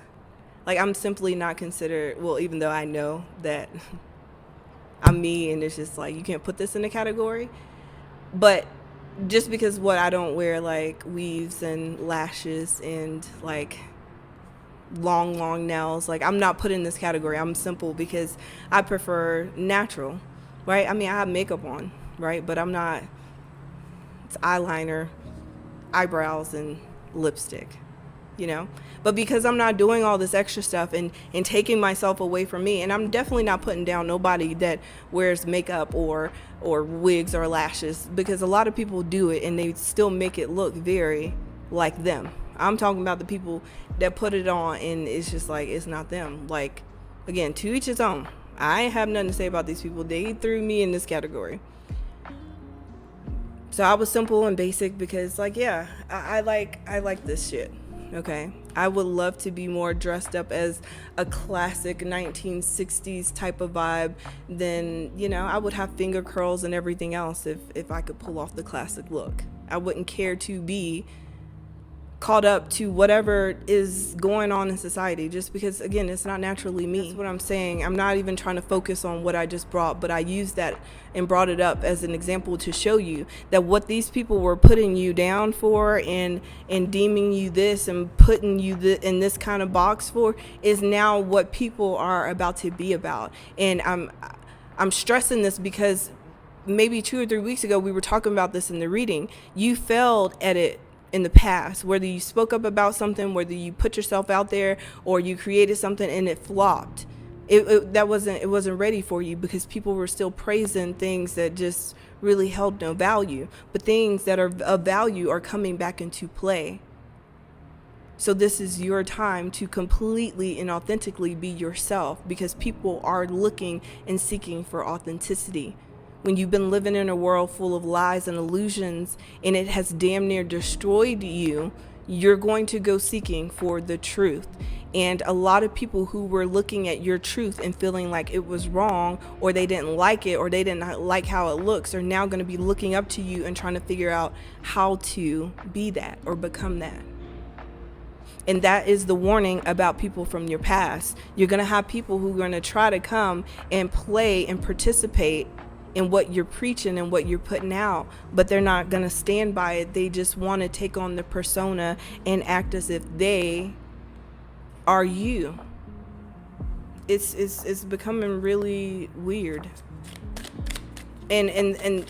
Like I'm simply not considered, well, even though I know that I'm me and it's just like you can't put this in a category. But just because I don't wear like weaves and lashes and like long nails, like I'm not put in this category. I'm simple because I prefer natural, right? I mean, I have makeup on, right? But I'm not, it's eyeliner, eyebrows, and lipstick, you know? But because I'm not doing all this extra stuff and taking myself away from me, and I'm definitely not putting down nobody that wears makeup or wigs or lashes, because a lot of people do it and they still make it look very like them. I'm talking about the people that put it on and it's just like, it's not them. Like, again, to each his own. I ain't have nothing to say about these people. They threw me in this category. So I was simple and basic because, like, yeah, I like this shit. Okay, I would love to be more dressed up as a classic 1960s type of vibe than, you know, I would have finger curls and everything else if I could pull off the classic look. I wouldn't care to be caught up to whatever is going on in society just because, again, it's not naturally me. That's what I'm saying. I'm not even trying to focus on what I just brought, but I used that and brought it up as an example to show you that what these people were putting you down for and deeming you this and putting you in this kind of box for is now what people are about to be about. And I'm stressing this because maybe 2 or 3 weeks ago we were talking about this in the reading. You failed at it in the past, whether you spoke up about something, whether you put yourself out there or you created something and it flopped. It wasn't ready for you because people were still praising things that just really held no value. But things that are of value are coming back into play. So this is your time to completely and authentically be yourself because people are looking and seeking for authenticity. When you've been living in a world full of lies and illusions and it has damn near destroyed you, you're going to go seeking for the truth. And a lot of people who were looking at your truth and feeling like it was wrong or they didn't like it or they didn't like how it looks are now going to be looking up to you and trying to figure out how to be that or become that. And that is the warning about people from your past. You're going to have people who are going to try to come and play and participate in what you're preaching and what you're putting out, but they're not going to stand by it. They just want to take on the persona and act as if they are you. It's becoming really weird. And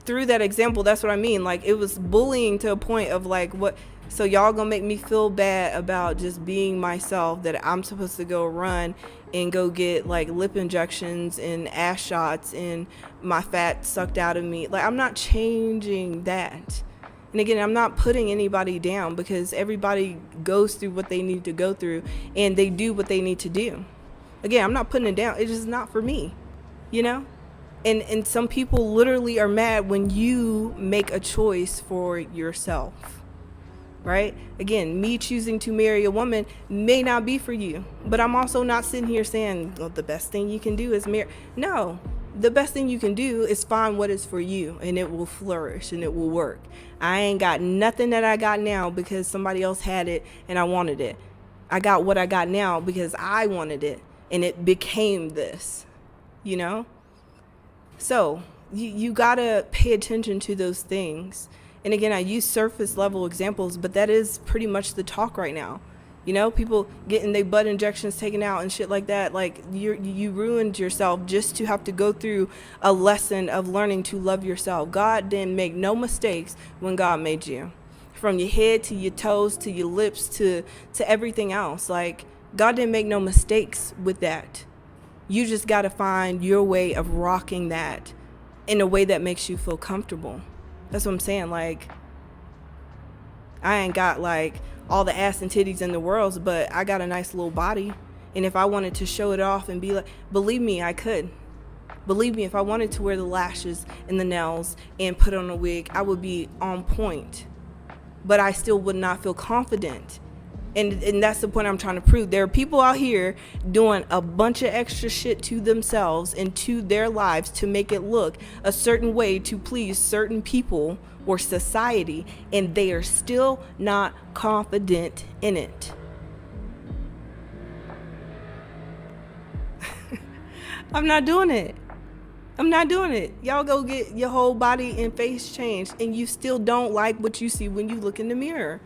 through that example, that's what I mean. Like, it was bullying to a point of like, what? So y'all gonna make me feel bad about just being myself, that I'm supposed to go run and go get like lip injections and ass shots and my fat sucked out of me. Like, I'm not changing that. And again, I'm not putting anybody down, because everybody goes through what they need to go through and they do what they need to do. Again, I'm not putting it down. It's just not for me, you know? And some people literally are mad when you make a choice for yourself, right? Again, me choosing to marry a woman may not be for you, but I'm also not sitting here saying, well, the best thing you can do is marry. No, the best thing you can do is find what is for you, and it will flourish and it will work. I ain't got nothing that I got now because somebody else had it and I wanted it. I got what I got now because I wanted it, and it became this, you know? So you gotta pay attention to those things. And again, I use surface level examples, but that is pretty much the talk right now. You know, people getting their butt injections taken out and shit like that. Like, you ruined yourself just to have to go through a lesson of learning to love yourself. God didn't make no mistakes when God made you. From your head to your toes to your lips to everything else. Like, God didn't make no mistakes with that. You just got to find your way of rocking that in a way that makes you feel comfortable. That's what I'm saying. Like, I ain't got like all the ass and titties in the world, but I got a nice little body. And if I wanted to show it off and be like, believe me, I could. Believe me, if I wanted to wear the lashes and the nails and put on a wig, I would be on point. But I still would not feel confident. And that's the point I'm trying to prove. There are people out here doing a bunch of extra shit to themselves and to their lives to make it look a certain way to please certain people or society, and they are still not confident in it. I'm not doing it. I'm not doing it. Y'all go get your whole body and face changed, and you still don't like what you see when you look in the mirror.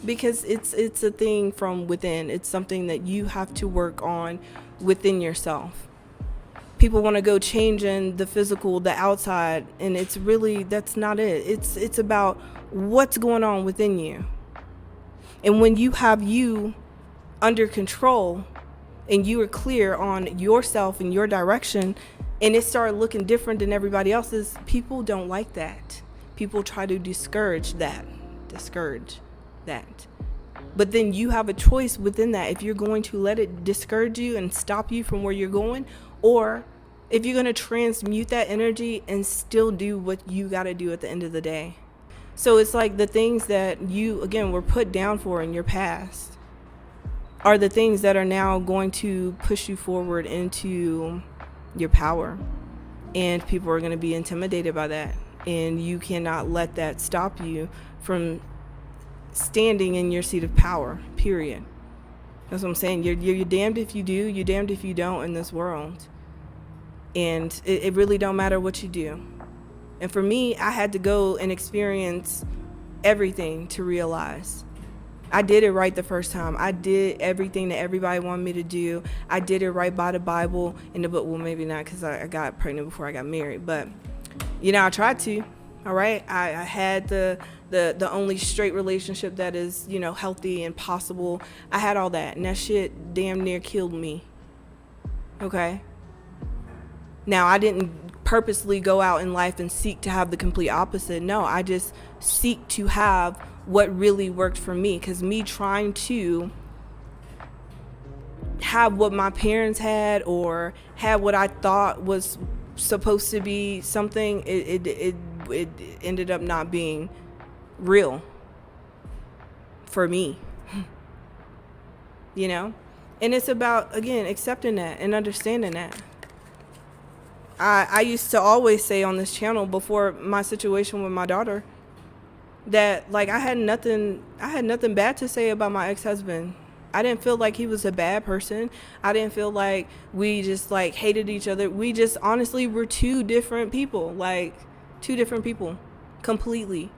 Because it's a thing from within. It's something that you have to work on within yourself. People want to go changing the physical, the outside, and it's really, that's not it. It's about what's going on within you. And when you have you under control and you are clear on yourself and your direction, and it started looking different than everybody else's, people don't like that. People try to discourage that. But then you have a choice within that, if you're going to let it discourage you and stop you from where you're going, or if you're going to transmute that energy and still do what you got to do at the end of the day. So it's like the things that you, again, were put down for in your past are the things that are now going to push you forward into your power. And people are going to be intimidated by that. And you cannot let that stop you from standing in your seat of power, period. That's what I'm saying. You're damned if you do, you're damned if you don't in this world. And it really don't matter what you do. And for me, I had to go and experience everything to realize. I did it right the first time. I did everything that everybody wanted me to do. I did it right by the Bible and the book. Well, maybe not, because I got pregnant before I got married. But, you know, I tried to. All right. I had the only straight relationship that is, you know, healthy and possible. I had all that, and that shit damn near killed me. Okay. Now, I didn't purposely go out in life and seek to have the complete opposite. No, I just seek to have what really worked for me, because me trying to have what my parents had or have what I thought was supposed to be something, it ended up not being real for me. You know? And it's about, again, accepting that and understanding that. I used to always say on this channel before my situation with my daughter that, like, I had nothing bad to say about my ex-husband. I didn't feel like he was a bad person. I didn't feel like we just, like, hated each other. We just honestly were two different people, completely.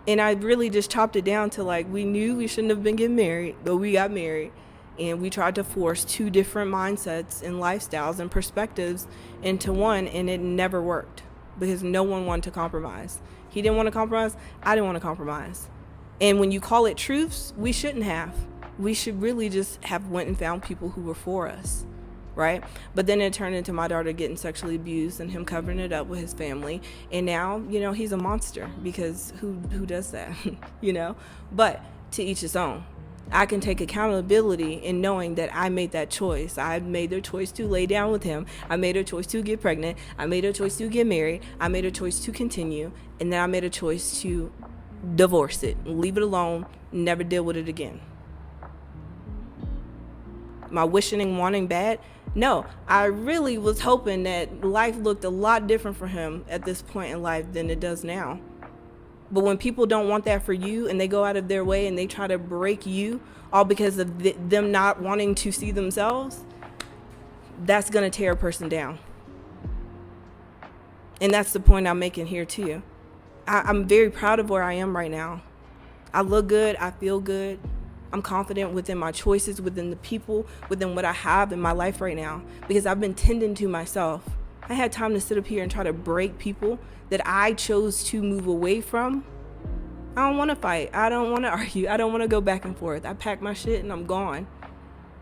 And I really just chopped it down to, like, we knew we shouldn't have been getting married, but we got married. And we tried to force two different mindsets and lifestyles and perspectives into one, and it never worked because no one wanted to compromise. He didn't want to compromise. I didn't want to compromise. And when you call it truths, we shouldn't have. We should really just have went and found people who were for us right? But then it turned into my daughter getting sexually abused and him covering it up with his family. And now, he's a monster, because who does that? But to each his own. I can take accountability in knowing that I made that choice. I made the choice to lay down with him. I made a choice to get pregnant. I made a choice to get married. I made a choice to continue. And then I made a choice to divorce it, leave it alone, never deal with it again. My wishing and wanting bad? No, I really was hoping that life looked a lot different for him at this point in life than it does now. But when people don't want that for you, and they go out of their way and they try to break you, all because of them not wanting to see themselves, that's going to tear a person down. And that's the point I'm making here too. I'm very proud of where I am right now. I look good. I feel good. I'm confident within my choices, within the people, within what I have in my life right now, because I've been tending to myself. I had time to sit up here and try to break people that I chose to move away from. I don't want to fight. I don't want to argue. I don't want to go back and forth. I pack my shit and I'm gone.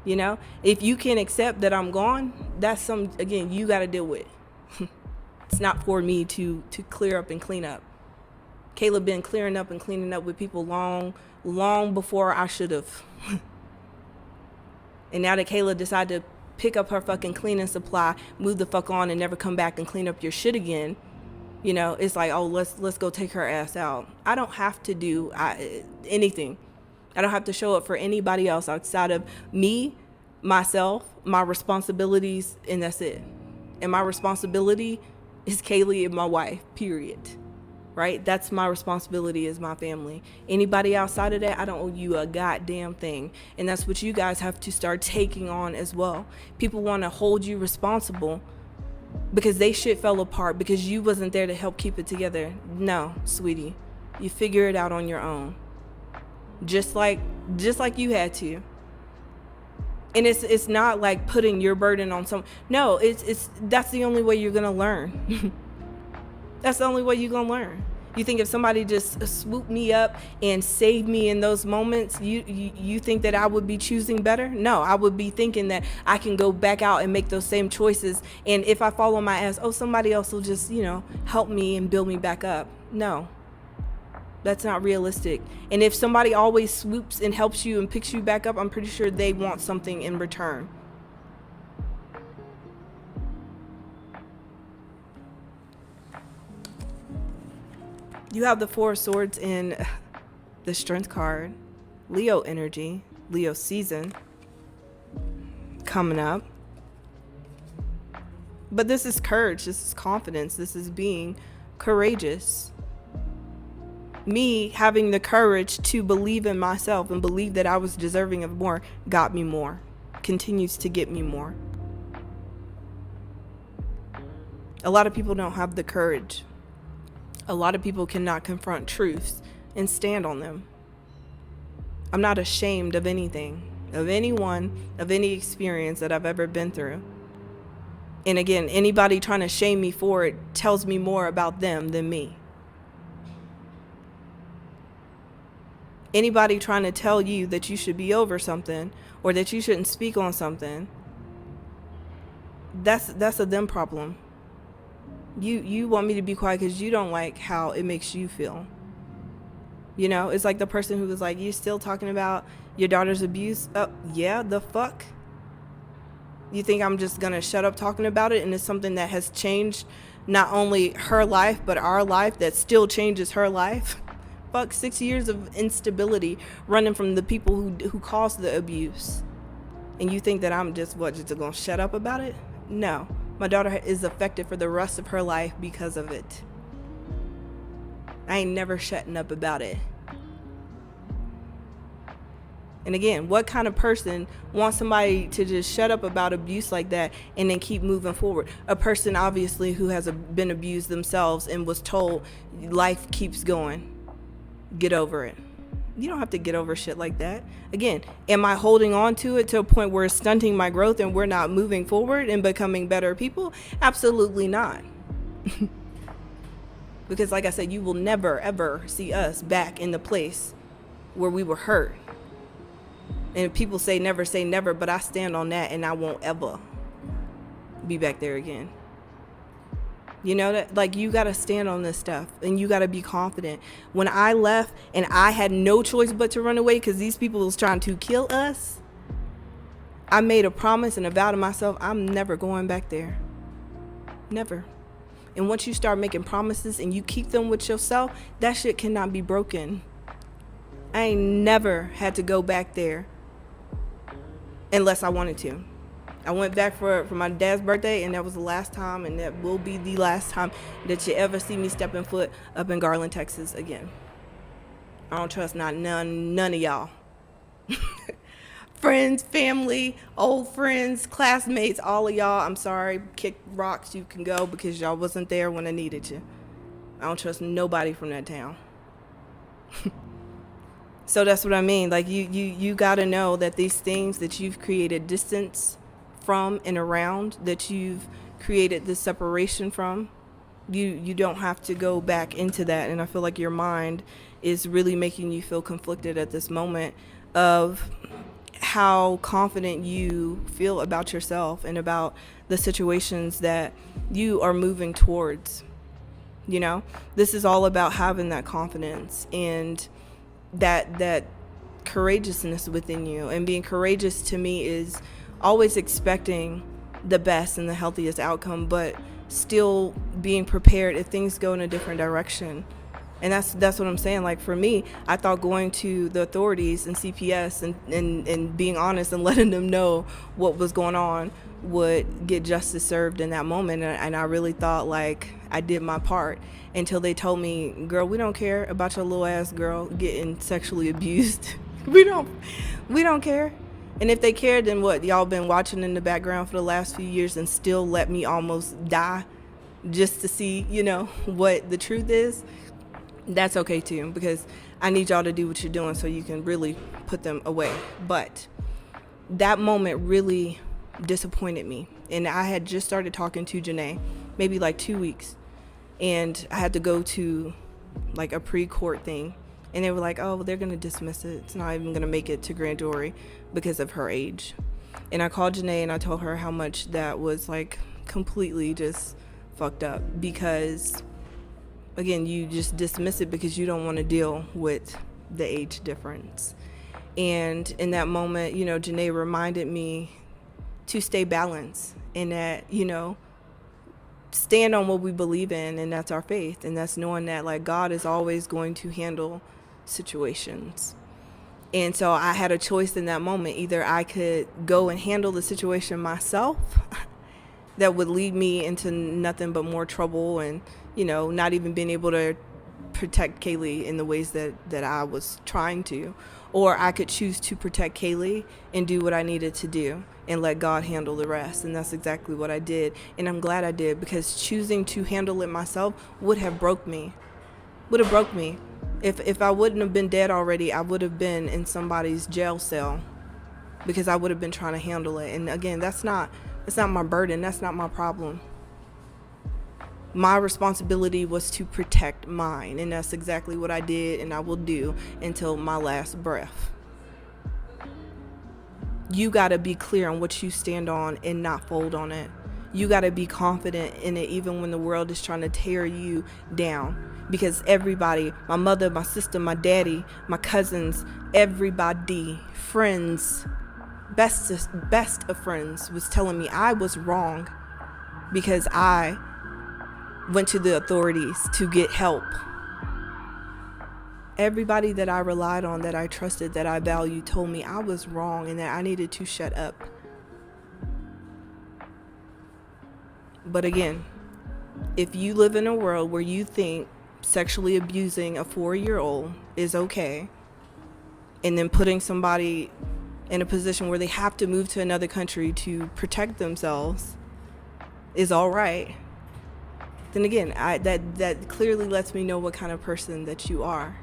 If you can accept that I'm gone, that's again, you got to deal with. It's not for me to clear up and clean up. Kayla been clearing up and cleaning up with people long before I should have. And now that Kayla decided to pick up her fucking cleaning supply, move the fuck on, and never come back and clean up your shit again, it's like, oh, let's go take her ass out. I don't have to do anything. I don't have to show up for anybody else outside of me, myself, my responsibilities, and that's it. And my responsibility is Kaylee and my wife, period. Right? That's my responsibility, is my family. Anybody outside of that, I don't owe you a goddamn thing. And that's what you guys have to start taking on as well. People want to hold you responsible because they shit fell apart because you wasn't there to help keep it together. No, sweetie. You figure it out on your own. Just like you had to. And it's not like putting your burden on someone. No, that's the only way you're going to learn. That's the only way you're going to learn. You think if somebody just swooped me up and saved me in those moments, you think that I would be choosing better? No, I would be thinking that I can go back out and make those same choices. And if I fall on my ass, somebody else will just, help me and build me back up. No, that's not realistic. And if somebody always swoops and helps you and picks you back up, I'm pretty sure they want something in return. You have the Four of Swords in the Strength card. Leo energy, Leo season coming up. But this is courage, this is confidence, this is being courageous. Me having the courage to believe in myself and believe that I was deserving of more got me more, continues to get me more. A lot of people don't have the courage. A lot of people cannot confront truths and stand on them. I'm not ashamed of anything, of anyone, of any experience that I've ever been through. And again, anybody trying to shame me for it tells me more about them than me. Anybody trying to tell you that you should be over something or that you shouldn't speak on something, that's a them problem. You want me to be quiet because you don't like how it makes you feel. It's like the person who was like, you still talking about your daughter's abuse? Yeah, the fuck? You think I'm just going to shut up talking about it? And it's something that has changed not only her life, but our life that still changes her life. Fuck, 6 years of instability running from the people who caused the abuse. And you think that I'm just going to shut up about it? No. My daughter is affected for the rest of her life because of it. I ain't never shutting up about it. And again, what kind of person wants somebody to just shut up about abuse like that and then keep moving forward? A person obviously who has been abused themselves and was told life keeps going. Get over it. You don't have to get over shit like that. Again, am I holding on to it to a point where it's stunting my growth and we're not moving forward and becoming better people? Absolutely not. Because like I said, you will never, ever see us back in the place where we were hurt. And people say never, but I stand on that and I won't ever. be back there again. You know, that like you got to stand on this stuff and you got to be confident. When I left and I had no choice but to run away because these people was trying to kill us, I made a promise and a vow to myself, I'm never going back there. Never. And once you start making promises and you keep them with yourself, that shit cannot be broken. I ain't never had to go back there unless I wanted to. I went back for my dad's birthday, and that was the last time, and that will be the last time that you ever see me stepping foot up in Garland, Texas again. I don't trust none of y'all. Friends, family, old friends, classmates, all of y'all, I'm sorry, kick rocks, you can go because y'all wasn't there when I needed you. I don't trust nobody from that town. So that's what I mean. Like you got to know that these things that you've created distance from and around, that you've created this separation from, you don't have to go back into that. And I feel like your mind is really making you feel conflicted at this moment of how confident you feel about yourself and about the situations that you are moving towards. You know, this is all about having that confidence and that courageousness within you. And being courageous to me is always expecting the best and the healthiest outcome, but still being prepared if things go in a different direction. And that's what I'm saying. Like for me, I thought going to the authorities and CPS and being honest and letting them know what was going on would get justice served in that moment. And I really thought like I did my part until they told me, girl, we don't care about your little ass girl getting sexually abused. we don't care. And if they cared, then what? Y'all been watching in the background for the last few years and still let me almost die just to see, you know, what the truth is. That's okay too, because I need y'all to do what you're doing so you can really put them away. But that moment really disappointed me. And I had just started talking to Janae, maybe like 2 weeks. And I had to go to like a pre-court thing. And they were like, oh, they're going to dismiss it. It's not even going to make it to grand jury because of her age. And I called Janae and I told her how much that was like completely just fucked up. Because, again, you just dismiss it because you don't want to deal with the age difference. And in that moment, you know, Janae reminded me to stay balanced and that, you know, stand on what we believe in, and that's our faith. And that's knowing that like God is always going to handle situations. And so I had a choice in that moment. Either I could go and handle the situation myself that would lead me into nothing but more trouble and, you know, not even being able to protect Kaylee in the ways that I was trying to, or I could choose to protect Kaylee and do what I needed to do and let God handle the rest. And that's exactly what I did. And I'm glad I did, because choosing to handle it myself would have broke me. If I wouldn't have been dead already, I would have been in somebody's jail cell because I would have been trying to handle it. And again, that's not my burden. That's not my problem. My responsibility was to protect mine, and that's exactly what I did, and I will do until my last breath. You got to be clear on what you stand on and not fold on it. You got to be confident in it even when the world is trying to tear you down. Because everybody, my mother, my sister, my daddy, my cousins, everybody, friends, best of friends was telling me I was wrong because I went to the authorities to get help. Everybody that I relied on, that I trusted, that I valued, told me I was wrong and that I needed to shut up. But again, if you live in a world where you think sexually abusing a 4-year-old is okay, and then putting somebody in a position where they have to move to another country to protect themselves is all right, then again, that clearly lets me know what kind of person that you are.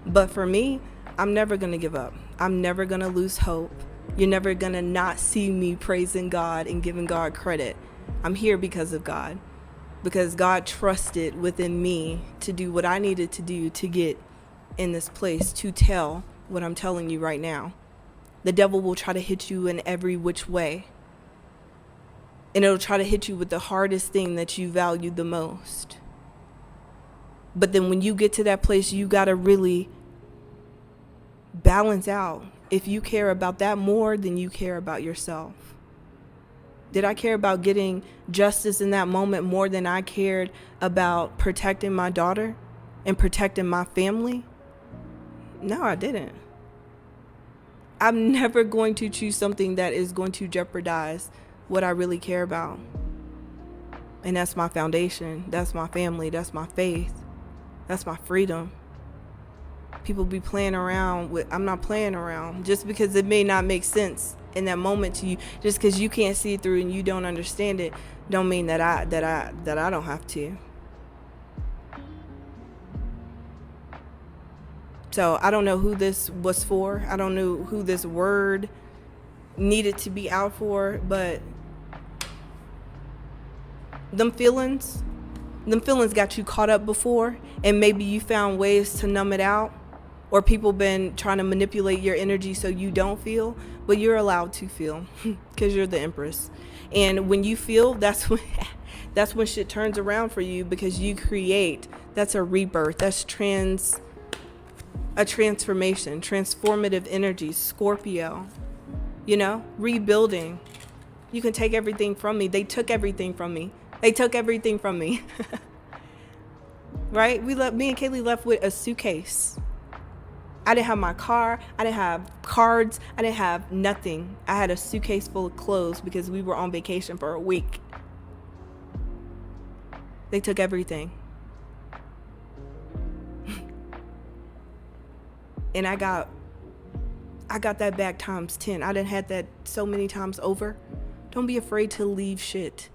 But for me, I'm never going to give up. I'm never going to lose hope. You're never going to not see me praising God and giving God credit. I'm here because of God. Because God trusted within me to do what I needed to do to get in this place, to tell what I'm telling you right now. The devil will try to hit you in every which way. And it'll try to hit you with the hardest thing that you value the most. But then when you get to that place, you got to really balance out. If you care about that more than you care about yourself. Did I care about getting justice in that moment more than I cared about protecting my daughter and protecting my family? No, I didn't. I'm never going to choose something that is going to jeopardize what I really care about. And that's my foundation. That's my family. That's my faith. That's my freedom. People be playing around with, I'm not playing around. Just because it may not make sense in that moment to you, just because you can't see it through and you don't understand it, don't mean that I don't have to. So I don't know who this was for. I don't know who this word needed to be out for, but them feelings got you caught up before, and maybe you found ways to numb it out, or people been trying to manipulate your energy so you don't feel, but you're allowed to feel because you're the Empress. And when you feel, that's when shit turns around for you, because you create. That's a rebirth. That's a transformation, transformative energy, Scorpio, rebuilding. You can take everything from me. They took everything from me. Right? Me and Kaylee left with a suitcase. I didn't have my car. I didn't have cards. I didn't have nothing. I had a suitcase full of clothes because we were on vacation for a week. They took everything. And I got that back times 10. I done had that so many times over. Don't be afraid to leave shit.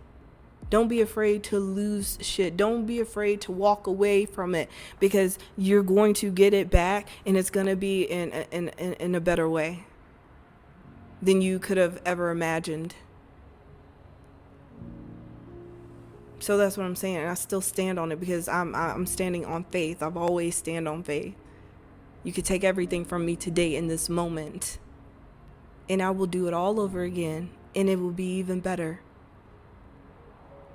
Don't be afraid to lose shit. Don't be afraid to walk away from it, because you're going to get it back, and it's going to be in a better way than you could have ever imagined. So that's what I'm saying. And I still stand on it because I'm standing on faith. I've always stand on faith. You could take everything from me today in this moment, and I will do it all over again, and it will be even better.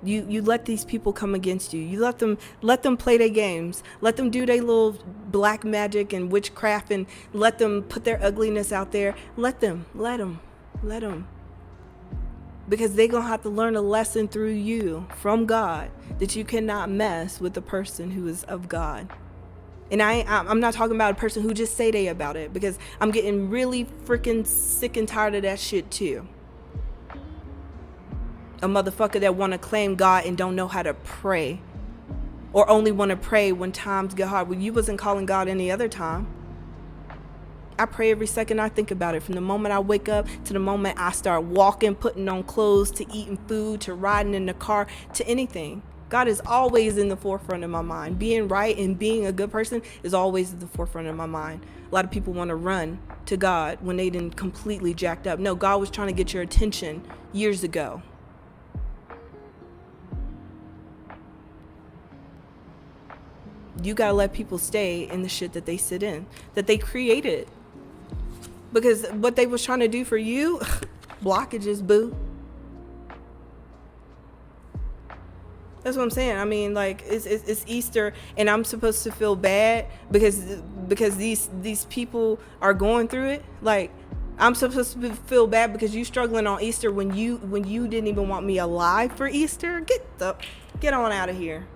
You let these people come against you. You let them play their games. Let them do their little black magic and witchcraft, and let them put their ugliness out there. Let them. Because they're going to have to learn a lesson through you from God, that you cannot mess with the person who is of God. And I'm not talking about a person who just say they about it, because I'm getting really freaking sick and tired of that shit too. A motherfucker that want to claim God and don't know how to pray, or only want to pray when times get hard. Well, you wasn't calling God any other time. I pray every second I think about it, from the moment I wake up to the moment I start walking, putting on clothes, to eating food, to riding in the car, to anything. God is always in the forefront of my mind. Being right and being a good person is always at the forefront of my mind. A lot of people want to run to God when they didn't completely jacked up. No, God was trying to get your attention years ago. You gotta let people stay in the shit that they sit in, that they created. Because what they was trying to do for you, blockages, boo. That's what I'm saying. I mean, like, it's Easter, and I'm supposed to feel bad because these people are going through it. Like, I'm supposed to feel bad because you struggling on Easter when you didn't even want me alive for Easter. Get on out of here.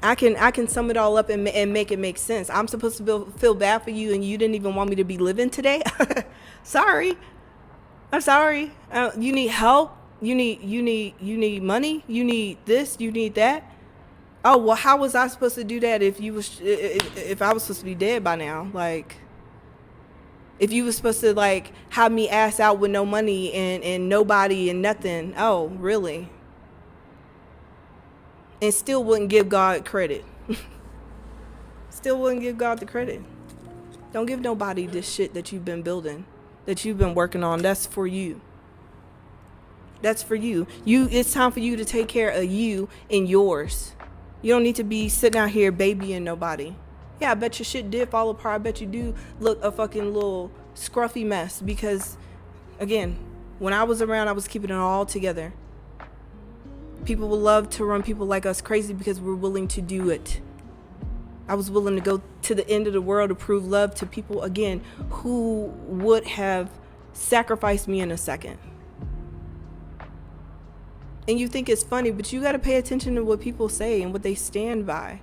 I can sum it all up and make it make sense. I'm supposed to feel bad for you, and you didn't even want me to be living today. Sorry. I'm sorry. You need help. You need money. You need this. You need that. Oh, well, how was I supposed to do that if I was supposed to be dead by now? Like, if you was supposed to, like, have me ass out with no money and nobody and nothing. Oh, really? And still wouldn't give God credit. Still wouldn't give God the credit. Don't give nobody this shit that you've been building, that you've been working on. That's for you. That's for you. It's time for you to take care of you and yours. You don't need to be sitting out here babying nobody. Yeah, I bet your shit did fall apart. I bet you do look a fucking little scruffy mess because, again, When I was around, I was keeping it all together. People will love to run people like us crazy because we're willing to do it. I was willing to go to the end of the world to prove love to people, again, who would have sacrificed me in a second. And you think it's funny, but you got to pay attention to what people say and what they stand by.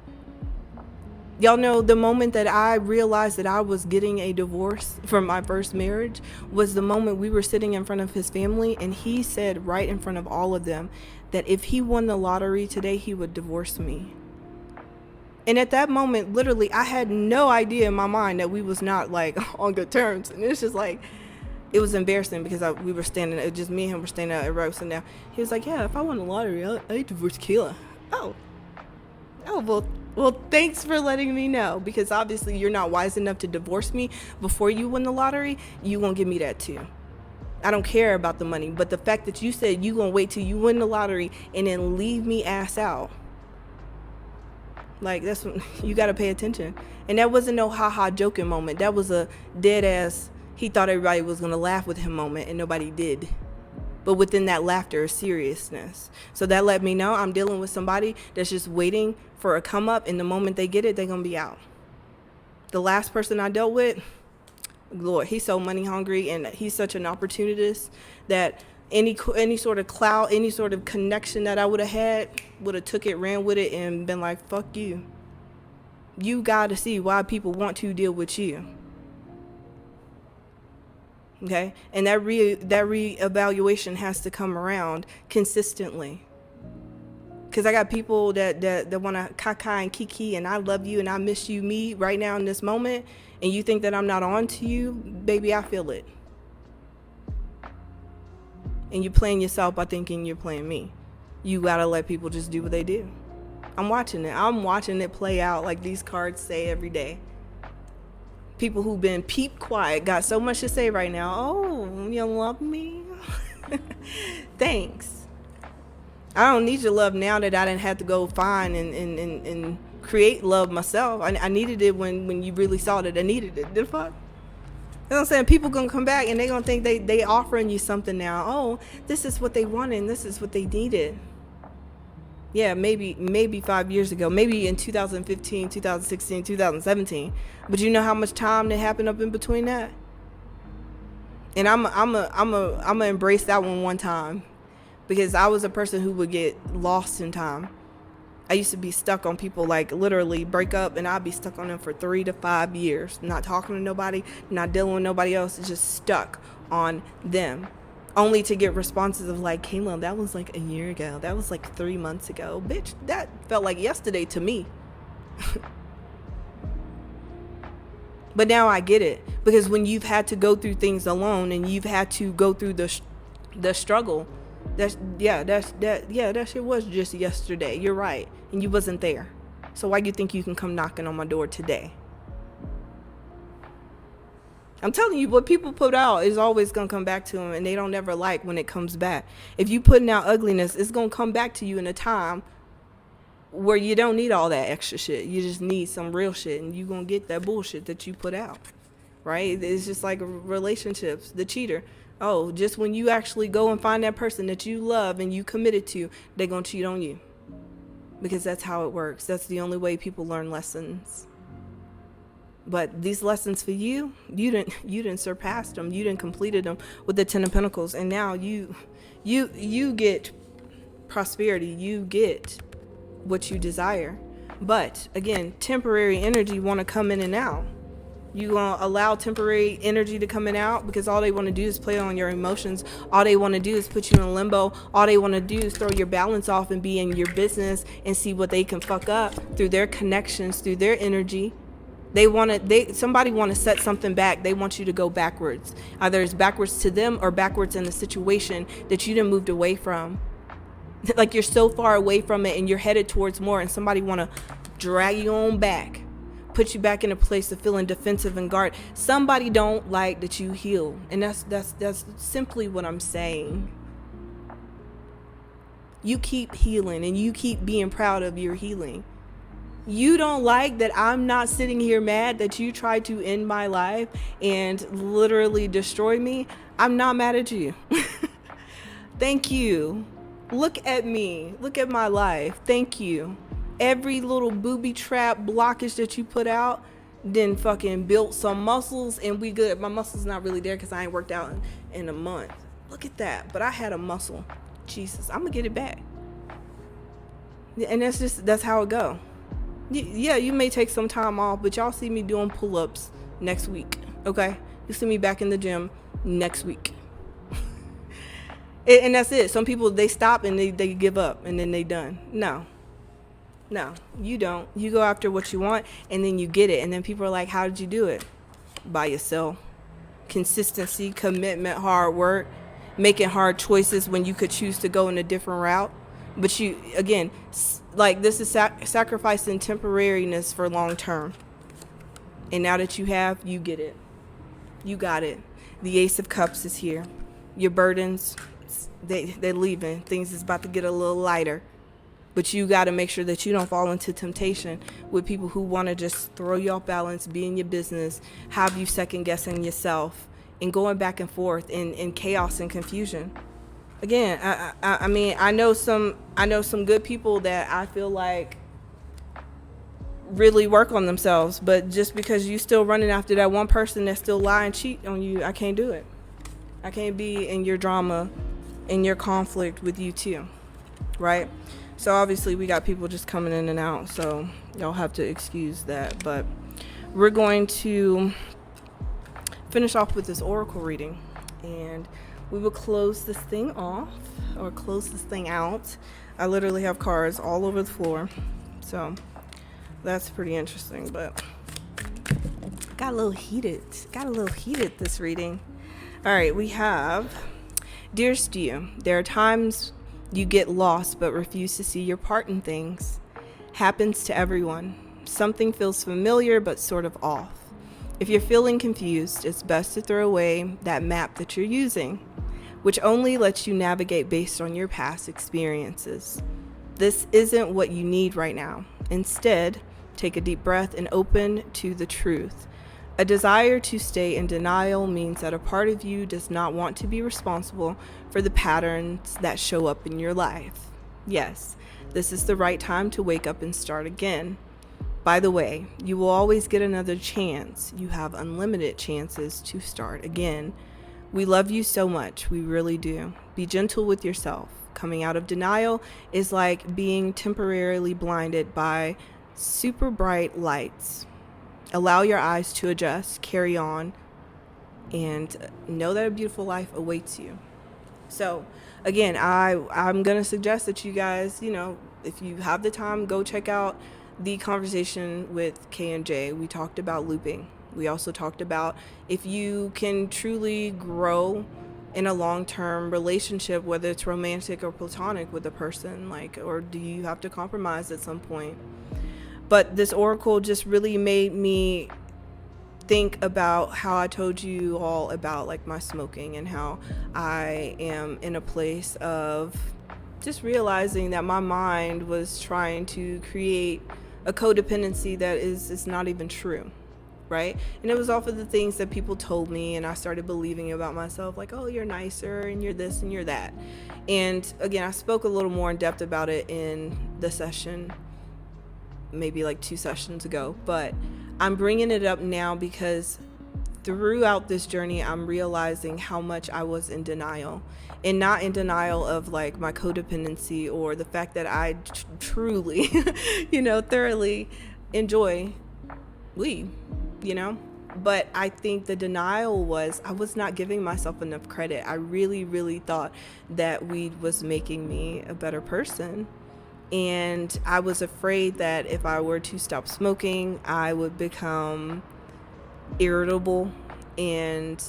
Y'all know the moment that I realized that I was getting a divorce from my first marriage was the moment we were sitting in front of his family, and he said right in front of all of them that if he won the lottery today, he would divorce me. And at that moment, literally, I had no idea in my mind that we was not like on good terms. And it's just like, it was embarrassing because we were standing, just me and him were standing out at Rose, and now he was like, yeah, if I won the lottery, I'd divorce Kayla. Oh, well, thanks for letting me know, because obviously you're not wise enough to divorce me before you win the lottery. You gonna give me that too. I don't care about the money, but the fact that you said you gonna wait till you win the lottery and then leave me ass out, like, that's when you gotta pay attention. And that wasn't no haha joking moment. That was a dead ass, he thought everybody was gonna laugh with him moment, and nobody did. But within that laughter is seriousness. So that let me know I'm dealing with somebody that's just waiting for a come up, and the moment they get it, they're gonna be out. The last person I dealt with, Lord, he's so money hungry, and he's such an opportunist that any sort of clout, any sort of connection that I would have took it, ran with it, and been like, fuck you. You gotta see why people want to deal with you. Okay? And that reevaluation has to come around consistently. Because I got people that want to caca and kiki, and I love you and I miss you, me, right now in this moment, and you think that I'm not on to you, baby, I feel it. And you're playing yourself by thinking you're playing me. You got to let people just do what they do. I'm watching it play out like these cards say every day. People who've been peep quiet got so much to say right now. Oh, you love me? Thanks. I don't need your love now that I didn't have to go find and create love myself. I needed it when you really saw that I needed it. The fuck? You know what I'm saying? People gonna come back and they gonna think they offering you something now. Oh, this is what they wanted and this is what they needed. Yeah, maybe 5 years ago, maybe in 2015, 2016, 2017. But you know how much time that happened up in between that? And I'm embrace that one time, because I was a person who would get lost in time. I used to be stuck on people, like literally break up and I'd be stuck on them for 3 to 5 years, not talking to nobody, not dealing with nobody else. It's just stuck on them, only to get responses of like, Kayla, that was like a year ago. That was like 3 months ago. Bitch, that felt like yesterday to me. But now I get it, because when you've had to go through things alone and you've had to go through the struggle, that shit was just yesterday. You're right, and you wasn't there. So why do you think you can come knocking on my door today? I'm telling you, what people put out is always gonna come back to them, and they don't ever like when it comes back. If you putting out ugliness, it's gonna come back to you in a time where you don't need all that extra shit. You just need some real shit, and you gonna get that bullshit that you put out, right? It's just like relationships, the cheater. Oh, just when you actually go and find that person that you love and you committed to, they're gonna cheat on you, because that's how it works. That's the only way people learn lessons. But these lessons for you didn't surpass them. You didn't completed them with the 10 of Pentacles, and now you get prosperity. You get what you desire. But again, temporary energy want to come in and out. You gonna allow temporary energy to come in and out because all they want to do is play on your emotions. All they want to do is put you in limbo. All they want to do is throw your balance off and be in your business and see what they can fuck up through their connections, through their energy. Somebody want to set something back. They want you to go backwards. Either it's backwards to them or backwards in the situation that you done moved away from. Like you're so far away from it and you're headed towards more, and somebody want to drag you on back, put you back in a place of feeling defensive and guard. Somebody don't like that you heal, and that's simply what I'm saying. You keep healing and you keep being proud of your healing. You don't like that I'm not sitting here mad that you tried to end my life and literally destroy me? I'm not mad at you. Thank you. Look at me. Look at my life. Thank you. Every little booby trap blockage that you put out, then fucking built some muscles and we good. My muscles not really there because I ain't worked out in a month. Look at that. But I had a muscle. Jesus, I'm gonna get it back. And that's how it go. Yeah, you may take some time off, but y'all see me doing pull-ups next week, okay? You see me back in the gym next week. And that's it. Some people, they stop and they give up and then they done. No, you don't. You go after what you want and then you get it. And then people are like, how did you do it? By yourself. Consistency, commitment, hard work, making hard choices when you could choose to go in a different route. But you, again, like this is sacrificing temporariness for long term. And now that you have, you get it. You got it. The Ace of Cups is here. Your burdens, they're leaving. Things is about to get a little lighter. But you got to make sure that you don't fall into temptation with people who want to just throw you off balance, be in your business, have you second guessing yourself, and going back and forth in chaos and confusion. Again, I mean, I know some good people that I feel like really work on themselves, but just because you still running after that one person that still lie and cheat on you, I can't do it. I can't be in your drama, in your conflict with you too, right? So obviously we got people just coming in and out, so y'all have to excuse that. But we're going to finish off with this oracle reading, and we will close this thing off, or close this thing out. I literally have cards all over the floor, so that's pretty interesting. But got a little heated this reading. All right, we have, dearest you, there are times you get lost but refuse to see your part in things. Happens to everyone. Something feels familiar but sort of off. If you're feeling confused, it's best to throw away that map that you're using, which only lets you navigate based on your past experiences. This isn't what you need right now. Instead, take a deep breath and open to the truth. A desire to stay in denial means that a part of you does not want to be responsible for the patterns that show up in your life. Yes, this is the right time to wake up and start again. By the way, you will always get another chance. You have unlimited chances to start again. We love you so much. We really do. Be gentle with yourself. Coming out of denial is like being temporarily blinded by super bright lights. Allow your eyes to adjust, carry on, and know that a beautiful life awaits you. So, again, I'm going to suggest that you guys, if you have the time, go check out the conversation with K and J. We talked about looping. We also talked about if you can truly grow in a long-term relationship, whether it's romantic or platonic with a person, or do you have to compromise at some point? But this oracle just really made me think about how I told you all about my smoking and how I am in a place of just realizing that my mind was trying to create a codependency that is not even true, right? And it was off of the things that people told me, and I started believing about myself, oh, you're nicer and you're this and you're that. And again, I spoke a little more in depth about it in the session, maybe 2 sessions ago, but I'm bringing it up now because throughout this journey, I'm realizing how much I was in denial, and not in denial of my codependency or the fact that I truly, thoroughly enjoy weed, but I think the denial was I was not giving myself enough credit. I really, really thought that weed was making me a better person. And I was afraid that if I were to stop smoking, I would become irritable and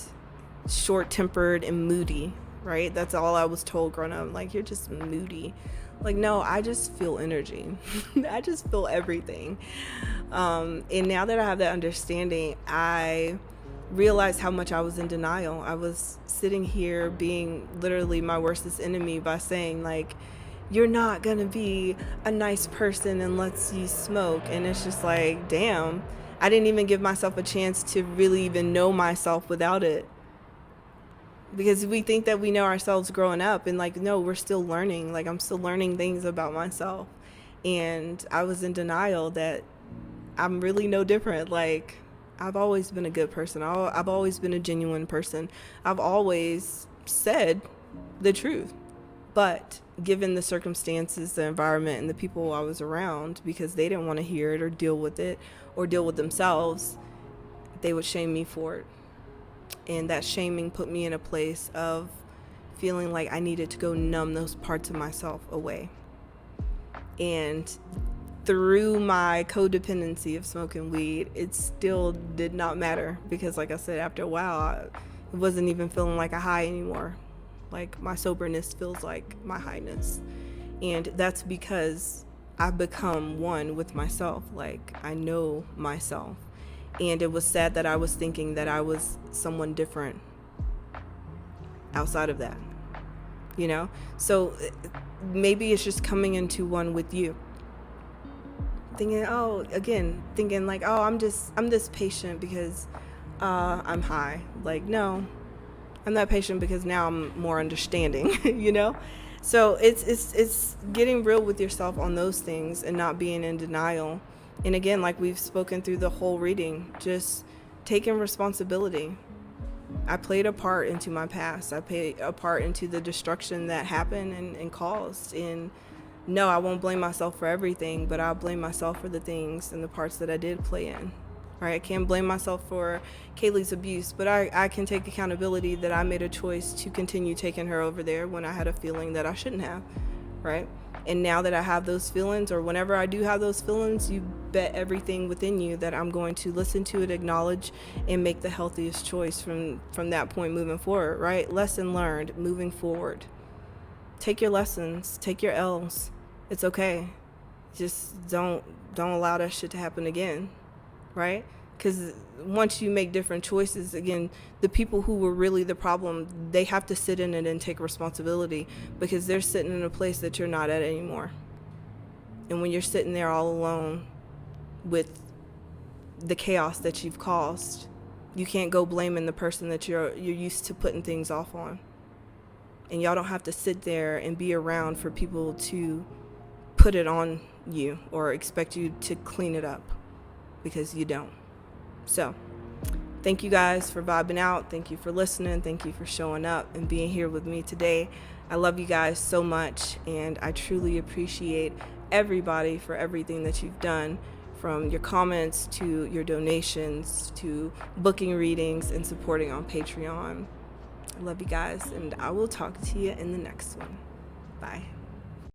short-tempered and moody, right? That's all I was told growing up. You're just moody. No, I just feel energy. I just feel everything. And now that I have that understanding, I realized how much I was in denial. I was sitting here being literally my worstest enemy by saying you're not gonna be a nice person unless you smoke. And it's just like, damn, I didn't even give myself a chance to really even know myself without it. Because we think that we know ourselves growing up, and like, no, we're still learning. Like, I'm still learning things about myself. And I was in denial that I'm really no different. Like, I've always been a good person. I've always been a genuine person. I've always said the truth. But given the circumstances, the environment, and the people I was around, because they didn't want to hear it or deal with it or deal with themselves, they would shame me for it. And that shaming put me in a place of feeling like I needed to go numb those parts of myself away. And through my codependency of smoking weed, it still did not matter, because like I said, after a while, it wasn't even feeling like a high anymore. Like, my soberness feels like my highness. And that's because I've become one with myself. Like, I know myself. And it was sad that I was thinking that I was someone different outside of that, you know? So maybe it's just coming into one with you. Thinking like, oh, I'm this patient because I'm high. Like, no, I'm not patient because now I'm more understanding, you know? So it's getting real with yourself on those things and not being in denial. And again, like we've spoken through the whole reading, just taking responsibility. I played a part into my past. I played a part into the destruction that happened and caused. And no, I won't blame myself for everything, but I'll blame myself for the things and the parts that I did play in. Right? I can't blame myself for Kaylee's abuse, but I can take accountability that I made a choice to continue taking her over there when I had a feeling that I shouldn't have. Right? And now that I have those feelings, or whenever I do have those feelings, you bet everything within you that I'm going to listen to it, acknowledge, and make the healthiest choice from that point moving forward, right? Lesson learned, moving forward. Take your lessons, take your L's. It's okay. Just don't allow that shit to happen again, right? Because once you make different choices, again, the people who were really the problem, they have to sit in it and take responsibility, because they're sitting in a place that you're not at anymore. And when you're sitting there all alone with the chaos that you've caused, you can't go blaming the person that you're used to putting things off on. And y'all don't have to sit there and be around for people to put it on you or expect you to clean it up, because you don't. So, thank you guys for vibing out. Thank you for listening. Thank you for showing up and being here with me today. I love you guys so much, and I truly appreciate everybody for everything that you've done, from your comments to your donations to booking readings and supporting on Patreon. I love you guys, and I will talk to you in the next one. Bye.